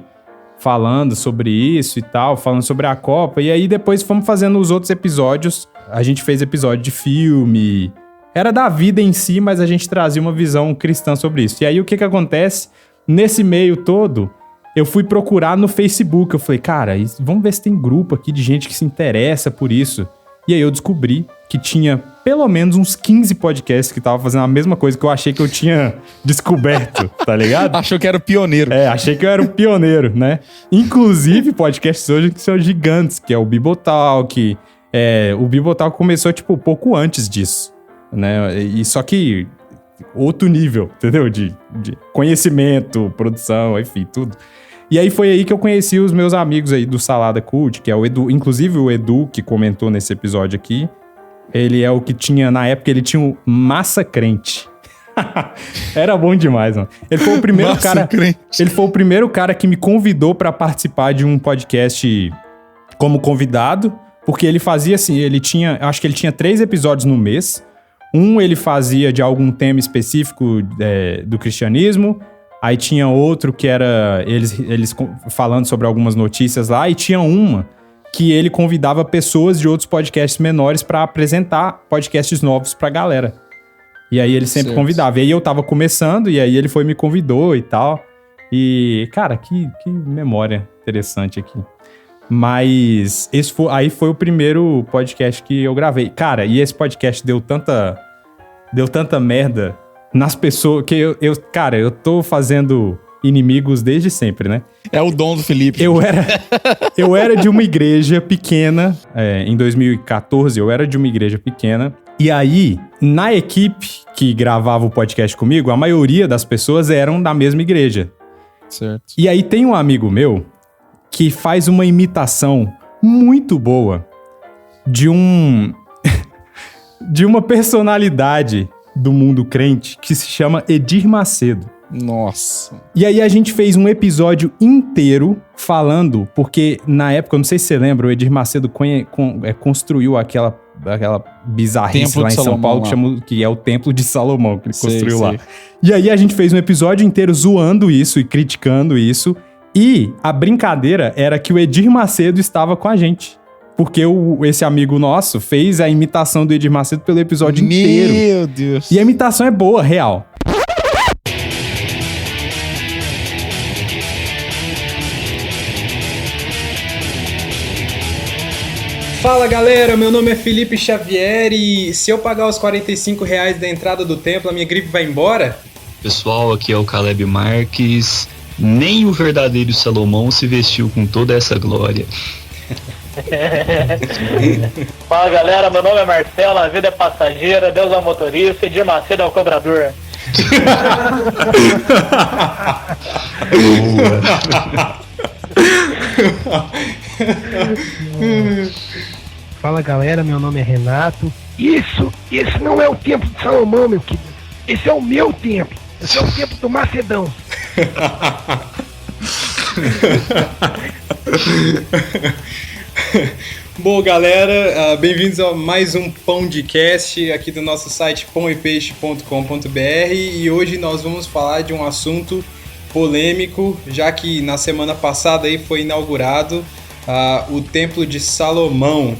falando sobre isso e tal, falando sobre a Copa. E aí depois fomos fazendo os outros episódios. A gente fez episódio de filme. Era da vida em si, mas a gente trazia uma visão cristã sobre isso. E aí o que acontece? Nesse meio todo... Eu fui procurar no Facebook, eu falei, cara, vamos ver se tem grupo aqui de gente que se interessa por isso. E aí eu descobri que tinha pelo menos uns 15 podcasts que estavam fazendo a mesma coisa que eu achei que eu tinha descoberto, tá ligado? Achou que era o pioneiro. Achei que eu era o pioneiro, né? Inclusive podcasts hoje que são gigantes, que é o Bibotalk. O Bibotalk começou, tipo, pouco antes disso, né? E só que outro nível, entendeu? De conhecimento, produção, enfim, tudo. E aí foi aí que eu conheci os meus amigos aí do Salada Cult, que é o Edu, inclusive o Edu que comentou nesse episódio aqui, ele é o que tinha, na época, ele tinha o Massa Crente. Era bom demais, mano. Ele foi o primeiro cara, ele foi o primeiro cara que me convidou pra participar de um podcast como convidado, porque ele fazia assim, eu acho que ele tinha 3 episódios no mês. Ele fazia de algum tema específico do cristianismo. Aí tinha outro que era eles falando sobre algumas notícias lá. E tinha uma que ele convidava pessoas de outros podcasts menores pra apresentar podcasts novos pra galera. E aí ele sempre convidava. E aí eu tava começando, e aí ele me convidou e tal. E, cara, que memória interessante aqui. Mas aí foi o primeiro podcast que eu gravei. Cara, e esse podcast deu tanta merda nas pessoas que eu tô fazendo inimigos desde sempre, né? É o dom do Felipe. Eu era de uma igreja pequena, em 2014 eu era de uma igreja pequena. E aí, na equipe que gravava o podcast comigo, a maioria das pessoas eram da mesma igreja. Certo. E aí tem um amigo meu que faz uma imitação muito boa de uma personalidade do mundo crente que se chama Edir Macedo. Nossa. E aí a gente fez um episódio inteiro falando, porque na época, eu não sei se você lembra, o Edir Macedo construiu aquela bizarrice Templo lá de em São Salomão, Paulo, que é o Templo de Salomão, que ele construiu lá. sei. E aí a gente fez um episódio inteiro zoando isso e criticando isso. E a brincadeira era que o Edir Macedo estava com a gente. Porque esse amigo nosso fez a imitação do Edir Macedo pelo episódio inteiro. Meu Deus. E a imitação é boa, real. Fala galera, meu nome é Felipe Xavier e se eu pagar os R$45 da entrada do templo, a minha gripe vai embora? Pessoal, aqui é o Caleb Marques. Nem o verdadeiro Salomão se vestiu com toda essa glória. Fala galera, meu nome é Marcelo, a vida é passageira, Deus é o motorista, Edir Macedo é o cobrador. Fala galera, meu nome é Renato. Esse não é o templo de Salomão, meu querido. Esse é o meu templo. Esse é o templo do Macedão. Bom galera, bem-vindos a mais um Pãodcast aqui do nosso site pãoepeixe.com.br e hoje nós vamos falar de um assunto polêmico, já que na semana passada aí foi inaugurado o Templo de Salomão.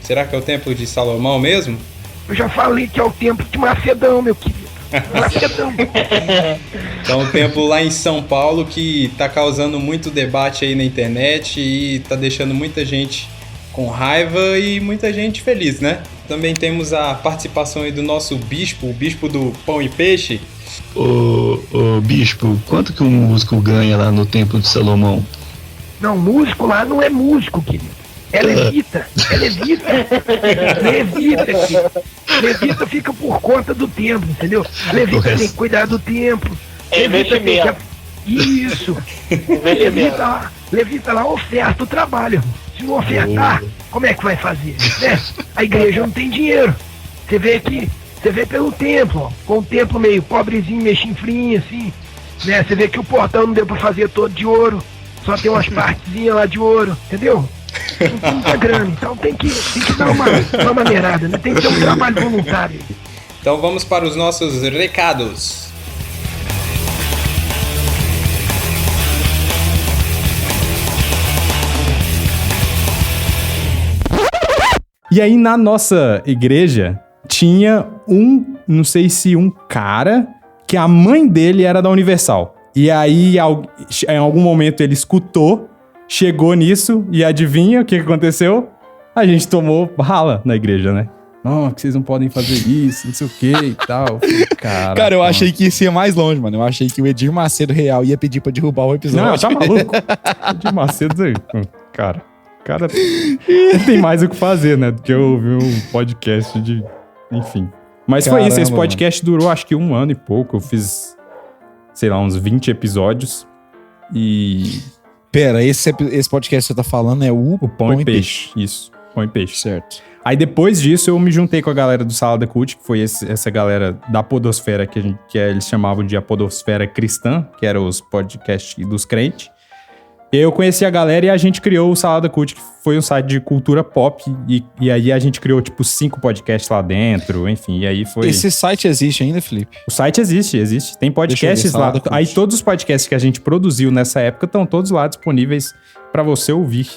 Será que é o Templo de Salomão mesmo? Eu já falei que é o templo de Macedão, meu querido. Macedão. Então, um templo lá em São Paulo que tá causando muito debate aí na internet e tá deixando muita gente com raiva e muita gente feliz, né? Também temos a participação aí do nosso bispo, o bispo do Pão e Peixe. Ô bispo, quanto que um músico ganha lá no Templo de Salomão? Não, músico lá não é músico, querido. É levita. É levita. Levita, querido. Levita fica por conta do templo, entendeu? A levita tem que cuidar do templo. É investimento. Isso. Levita lá oferta o trabalho. Se não ofertar, como é que vai fazer? Né? A igreja não tem dinheiro. Você vê pelo templo, ó, com o templo meio pobrezinho, meio chinfrinho, assim. Né? Você vê que o portão não deu pra fazer todo de ouro. Só tem umas partezinhas lá de ouro, entendeu? Não tem muita grana, então tem que dar uma maneirada, né? Tem que ter um trabalho voluntário. Então vamos para os nossos recados. E aí na nossa igreja tinha não sei se um cara, que a mãe dele era da Universal. E aí em algum momento ele escutou, chegou nisso e adivinha o que aconteceu? A gente tomou rala na igreja, né? Não, que vocês não podem fazer isso, não sei o que e tal. Cara, eu achei que isso ia mais longe, mano. Eu achei que o Edir Macedo real ia pedir pra derrubar o episódio. Não, tá maluco? Edir Macedo, cara tem mais o que fazer, né? Do que eu ouvir um podcast de... Enfim. Mas foi isso, esse podcast durou acho que 1 ano e pouco. Eu fiz, sei lá, uns 20 episódios. E... Pera, esse podcast que você tá falando é o Pão e Peixe. Isso, Pão e Peixe. Certo. Aí depois disso eu me juntei com a galera do Salada Cult, que foi essa galera da podosfera que eles chamavam de a podosfera cristã, que eram os podcasts dos crentes. E eu conheci a galera e a gente criou o Salada Cult, que foi um site de cultura pop. E aí a gente criou, tipo, 5 podcasts lá dentro, enfim, e aí foi... Esse site existe ainda, Felipe? O site existe. Tem podcasts lá. Aí todos os podcasts que a gente produziu nessa época estão todos lá disponíveis pra você ouvir.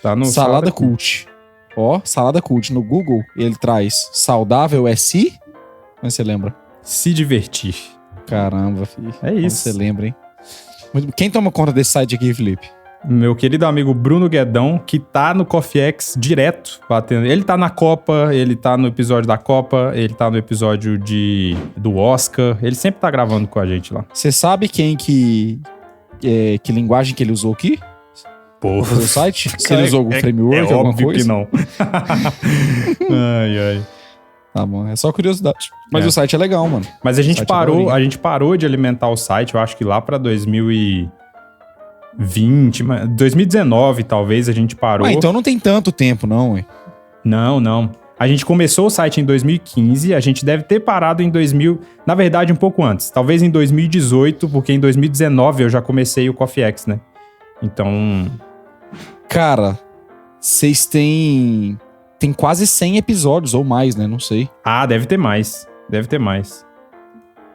Tá no Salada Cult. Ó, Salada Cult. No Google, ele traz saudável é se... Como você lembra? Se divertir. Caramba, filho. É isso. Como você lembra, hein? Quem toma conta desse site aqui, Felipe? Meu querido amigo Bruno Guedão, que tá no Coffee X direto, batendo. Ele tá na Copa, ele tá no episódio da Copa, ele tá no episódio do Oscar. Ele sempre tá gravando com a gente lá. Você sabe quem que linguagem que ele usou aqui? Porra. Pra fazer o site? Se ele usou algum framework, alguma coisa? Que não. Ai. Tá bom, é só curiosidade. Mas o site é legal, mano. Mas a gente parou de alimentar o site, eu acho que lá pra 2020, 2019 talvez a gente parou. Então não tem tanto tempo não, ué. Não. A gente começou o site em 2015, a gente deve ter parado em 2000, na verdade um pouco antes, talvez em 2018, porque em 2019 eu já comecei o Coffee X, né? Então... Cara, vocês têm quase 100 episódios ou mais, né? Não sei. Ah, deve ter mais.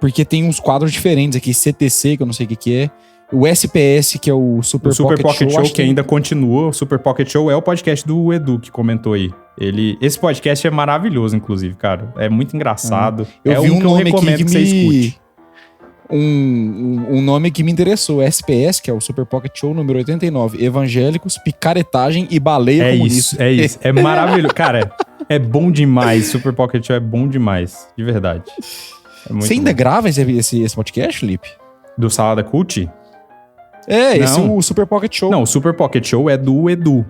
Porque tem uns quadros diferentes aqui, CTC, que eu não sei o que é. O SPS, que é o Super Pocket Show, que ainda continua. O Super Pocket Show é o podcast do Edu, que comentou aí. Esse podcast é maravilhoso, inclusive, cara. É muito engraçado. Eu vi um nome que eu recomendo que você escute. Um nome que me interessou. SPS, que é o Super Pocket Show número 89. Evangélicos, picaretagem e baleia comunista. É isso. É maravilhoso. Cara, é bom demais. Super Pocket Show é bom demais. De verdade. Você ainda grava esse podcast, Felipe? Do Salada Cult? Esse é o Super Pocket Show. Não, o Super Pocket Show é do Edu.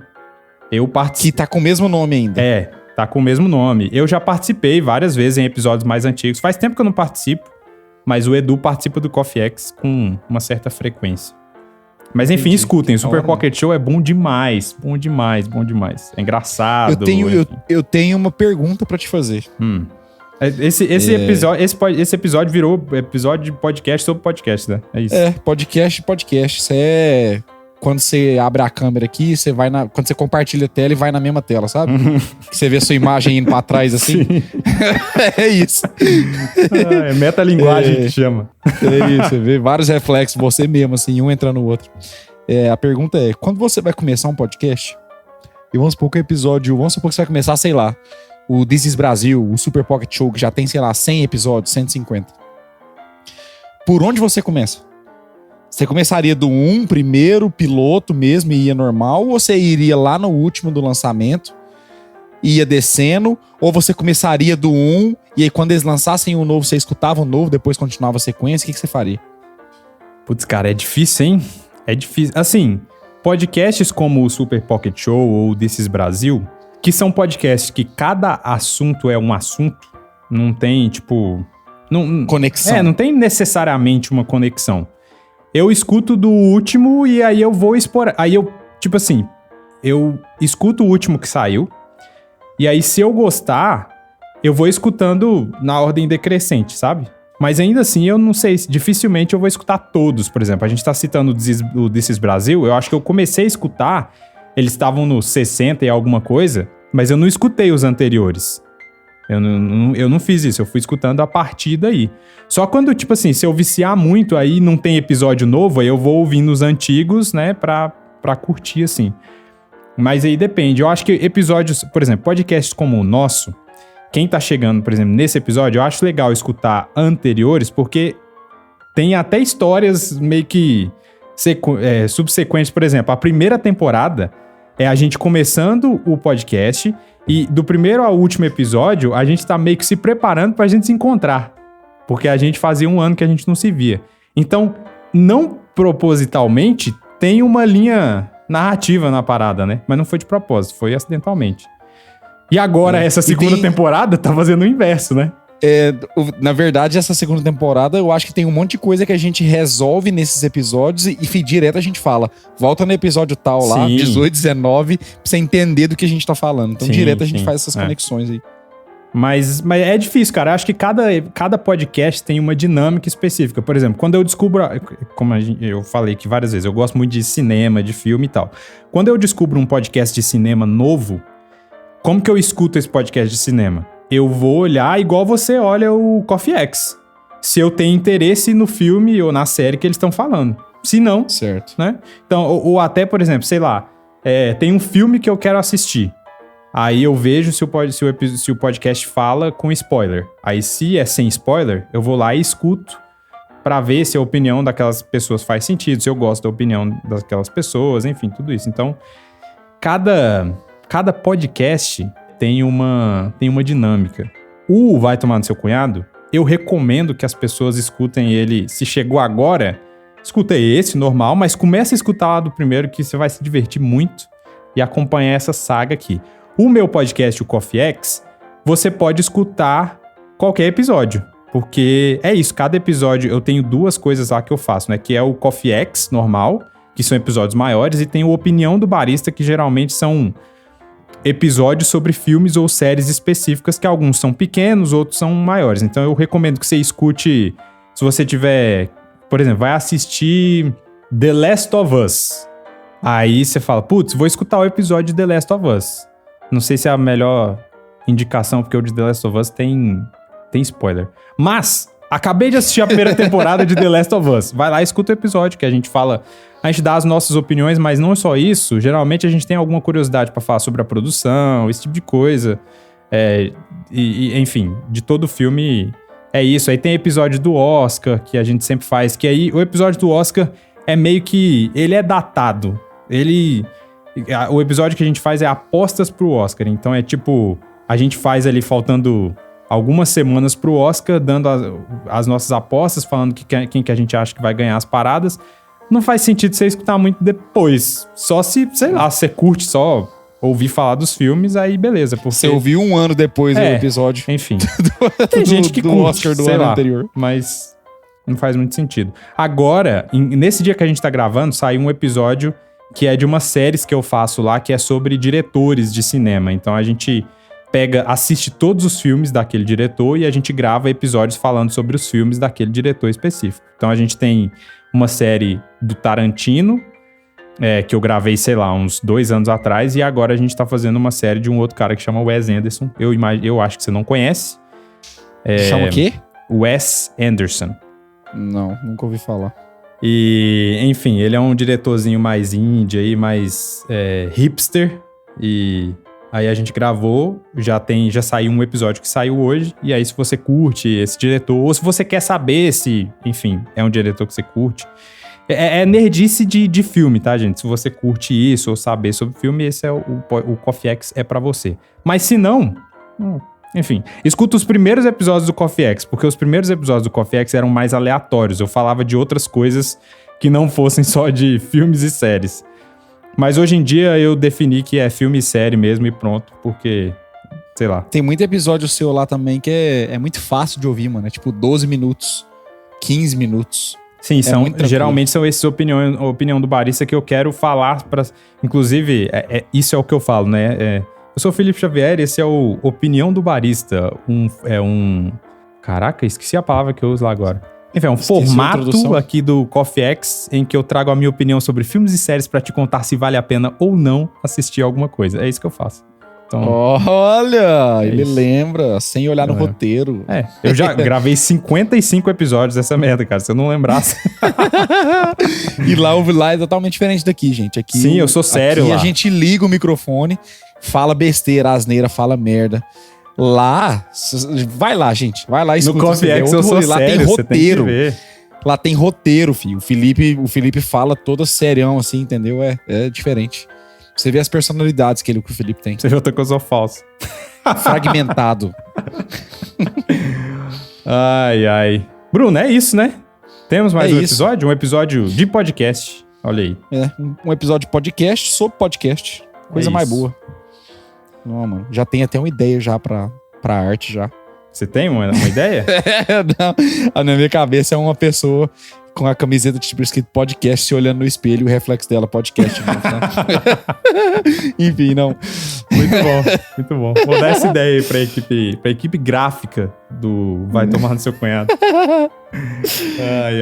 Eu participo. Que tá com o mesmo nome ainda. Tá com o mesmo nome. Eu já participei várias vezes em episódios mais antigos. Faz tempo que eu não participo, mas o Edu participa do Coffee X com uma certa frequência. Mas enfim, escutem. O Super Pocket Show é bom demais. Bom demais. É engraçado. Eu tenho uma pergunta pra te fazer. Esse episódio virou episódio de podcast sobre podcast, né? É isso. Podcast. Isso é... Quando você abre a câmera aqui, quando você compartilha a tela e vai na mesma tela, sabe? Que você vê a sua imagem indo pra trás assim. É isso. É metalinguagem que chama. É isso, você vê vários reflexos, você mesmo, assim, um entrando no outro. A pergunta é, quando você vai começar um podcast, e vamos supor que você vai começar, sei lá, o This is Brasil, o Super Pocket Show, que já tem, sei lá, 100 episódios, 150. Por onde você começa? Você começaria do primeiro, piloto mesmo, e ia normal? Ou você iria lá no último do lançamento, ia descendo? Ou você começaria do 1, e aí quando eles lançassem o novo, você escutava o novo, depois continuava a sequência? O que você faria? Putz, cara, é difícil, hein? É difícil. Assim, podcasts como o Super Pocket Show ou This is Brasil, que são podcasts que cada assunto é um assunto, não tem, tipo... Conexão. Não tem necessariamente uma conexão. Eu escuto do último e aí eu vou explorar. Aí eu, tipo assim, eu escuto o último que saiu, e aí se eu gostar, eu vou escutando na ordem decrescente, sabe? Mas ainda assim, eu não sei, dificilmente eu vou escutar todos, por exemplo. A gente tá citando o This is Brasil, eu acho que eu comecei a escutar, eles estavam no 60 e alguma coisa, mas eu não escutei os anteriores. Eu não fiz isso, eu fui escutando a partir daí. Só quando, tipo assim, se eu viciar muito, aí não tem episódio novo, aí eu vou ouvindo os antigos, né, pra curtir, assim. Mas aí depende, eu acho que episódios, por exemplo, podcasts como o nosso, quem tá chegando, por exemplo, nesse episódio, eu acho legal escutar anteriores, porque tem até histórias meio que subsequentes. Por exemplo, a primeira temporada é a gente começando o podcast, e do primeiro ao último episódio, a gente tá meio que se preparando pra gente se encontrar, porque a gente fazia 1 ano que a gente não se via. Então, não propositalmente, tem uma linha narrativa na parada, né? Mas não foi de propósito, foi acidentalmente. E agora, essa segunda temporada tá fazendo o inverso, né? Na verdade, essa segunda temporada, eu acho que tem um monte de coisa que a gente resolve nesses episódios e direto a gente fala. Volta no episódio tal lá, 18, 19, pra você entender do que a gente tá falando. Então, direto a gente faz essas conexões aí. Mas é difícil, cara. Eu acho que cada podcast tem uma dinâmica específica. Por exemplo, quando eu descubro... Como eu falei aqui várias vezes, eu gosto muito de cinema, de filme e tal. Quando eu descubro um podcast de cinema novo, como que eu escuto esse podcast de cinema? Eu vou olhar igual você olha o Coffee X. Se eu tenho interesse no filme ou na série que eles estão falando. Se não, certo, né? Então, ou até, por exemplo, sei lá, tem um filme que eu quero assistir. Aí eu vejo se o podcast fala com spoiler. Aí se é sem spoiler, eu vou lá e escuto pra ver se a opinião daquelas pessoas faz sentido, se eu gosto da opinião daquelas pessoas, enfim, tudo isso. Então, cada podcast tem uma dinâmica. O Vai Tomar no Seu Cunhado, eu recomendo que as pessoas escutem ele. Se chegou agora, escuta esse, normal, mas comece a escutar lá do primeiro, que você vai se divertir muito e acompanhar essa saga aqui. O meu podcast, o Coffee X, você pode escutar qualquer episódio, porque é isso, cada episódio eu tenho 2 coisas lá que eu faço, né? Que é o Coffee X normal, que são episódios maiores, e tem o Opinião do Barista, que geralmente são episódios sobre filmes ou séries específicas, que alguns são pequenos, outros são maiores. Então eu recomendo que você escute, se você tiver, por exemplo, vai assistir The Last of Us. Aí você fala, putz, vou escutar o episódio de The Last of Us. Não sei se é a melhor indicação, porque o de The Last of Us tem spoiler. Mas, acabei de assistir a primeira temporada de The Last of Us. Vai lá e escuta o episódio, que a gente fala... A gente dá as nossas opiniões, mas não é só isso. Geralmente a gente tem alguma curiosidade pra falar sobre a produção, esse tipo de coisa. Enfim, de todo o filme é isso. Aí tem episódio do Oscar, que a gente sempre faz. Que aí o episódio do Oscar é meio que... Ele é datado. O episódio que a gente faz é apostas pro Oscar. Então é tipo... A gente faz ali faltando algumas semanas pro Oscar, dando as nossas apostas, falando quem que a gente acha que vai ganhar as paradas. Não faz sentido você escutar muito depois. Só se, sei lá, você curte só ouvir falar dos filmes, aí beleza. Porque... Você ouviu 1 ano depois do episódio. Enfim. Tem gente que do curte, Oscar do sei ano lá, anterior. Mas não faz muito sentido. Agora, nesse dia que a gente tá gravando, saiu um episódio que é de umas séries que eu faço lá, que é sobre diretores de cinema. Então a gente assiste todos os filmes daquele diretor e a gente grava episódios falando sobre os filmes daquele diretor específico. Então a gente tem uma série do Tarantino, que eu gravei, sei lá, uns 2 anos atrás, e agora a gente tá fazendo uma série de um outro cara que chama Wes Anderson. Eu acho que você não conhece. Chama o quê? Wes Anderson. Não, nunca ouvi falar. E, enfim, ele é um diretorzinho mais indie aí, mais hipster. E aí a gente gravou, já saiu um episódio que saiu hoje. E aí, se você curte esse diretor, ou se você quer saber se, enfim, é um diretor que você curte. É nerdice de filme, tá, gente? Se você curte isso ou saber sobre filme, esse é o Coffee X é pra você. Mas se não, enfim, escuta os primeiros episódios do Coffee X, porque os primeiros episódios do Coffee X eram mais aleatórios. Eu falava de outras coisas que não fossem só de filmes e séries. Mas hoje em dia eu defini que é filme e série mesmo e pronto, porque, sei lá. Tem muito episódio seu lá também que é muito fácil de ouvir, mano. É tipo 12 minutos, 15 minutos. Sim, geralmente são essas opinião do barista que eu quero falar para. Inclusive, isso é o que eu falo, né? Eu sou o Felipe Xavier e esse é o Opinião do Barista. Caraca, esqueci a palavra que eu uso lá agora. Enfim, é um formato aqui do Coffee X em que eu trago a minha opinião sobre filmes e séries pra te contar se vale a pena ou não assistir alguma coisa. É isso que eu faço. Então, olha, ele lembra, sem olhar no roteiro. Eu já gravei 55 episódios dessa merda, cara, se eu não lembrasse. E lá é totalmente diferente daqui, gente. Aqui, sim, eu sou sério aqui lá. A gente liga o microfone, fala besteira, asneira, fala merda. Lá, vai lá, gente. Vai lá e escuta. No Coffee X eu sou lá sério, tem roteiro. Você tem que ver. Lá tem roteiro, filho. O Felipe fala todo serião, assim, entendeu? É diferente. Você vê as personalidades que o Felipe tem. Você vê outra coisa falsa. Fragmentado. Ai. Bruno, é isso, né? Temos mais um episódio? Um episódio de podcast. Olha aí. Um episódio de podcast sobre podcast. Coisa mais boa. Não, mano. Já tem até uma ideia já pra arte já. Você tem uma ideia? Não. Na minha cabeça é uma pessoa com a camiseta tipo escrito podcast se olhando no espelho e o reflexo dela podcast. Enfim, não. Muito bom. Vou dar essa ideia aí pra equipe gráfica do Vai Tomar no Seu Cunhado.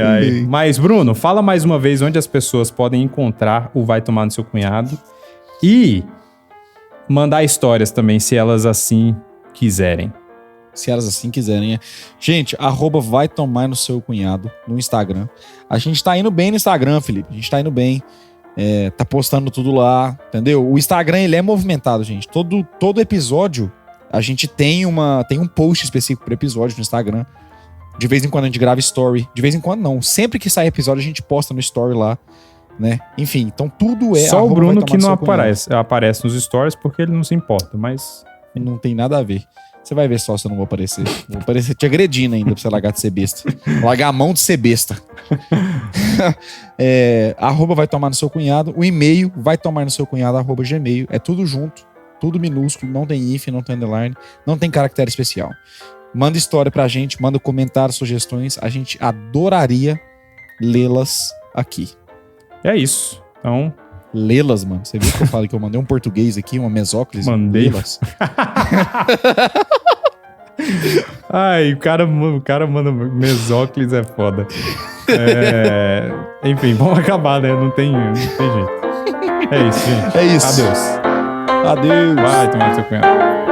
Ai. Mas, Bruno, fala mais uma vez onde as pessoas podem encontrar o Vai Tomar no Seu Cunhado e mandar histórias também, se elas assim quiserem. Se elas assim quiserem. Gente, @vai tomar no seu cunhado no Instagram. A gente tá indo bem no Instagram, Felipe. A gente tá indo bem. Tá postando tudo lá, entendeu? O Instagram, ele é movimentado, gente. Todo episódio, a gente tem um post específico pro episódio no Instagram. De vez em quando a gente grava story. De vez em quando não. Sempre que sai episódio, a gente posta no story lá, né? Enfim, então tudo é... Só o Bruno que não aparece nos stories porque ele não se importa, mas... Não tem nada a ver. Você vai ver só se eu não vou aparecer. Vou aparecer te agredindo ainda pra você largar de ser besta. Largar a mão de ser besta. @vai tomar no seu cunhado. O e-mail vai tomar no seu cunhado @gmail. É tudo junto. Tudo minúsculo. Não tem hífen, não tem underline. Não tem caractere especial. Manda história pra gente. Manda comentários, sugestões. A gente adoraria lê-las aqui. É isso. Então... Lê-las, mano. Você viu que eu falei que eu mandei um português aqui, uma mesóclise? Mandei. Lê-las. Ai, o cara manda mesóclise, é foda. Enfim, vamos acabar, né? Não tem jeito. É isso, gente. É isso. Adeus. Adeus. Vai tomar no seu cunhado.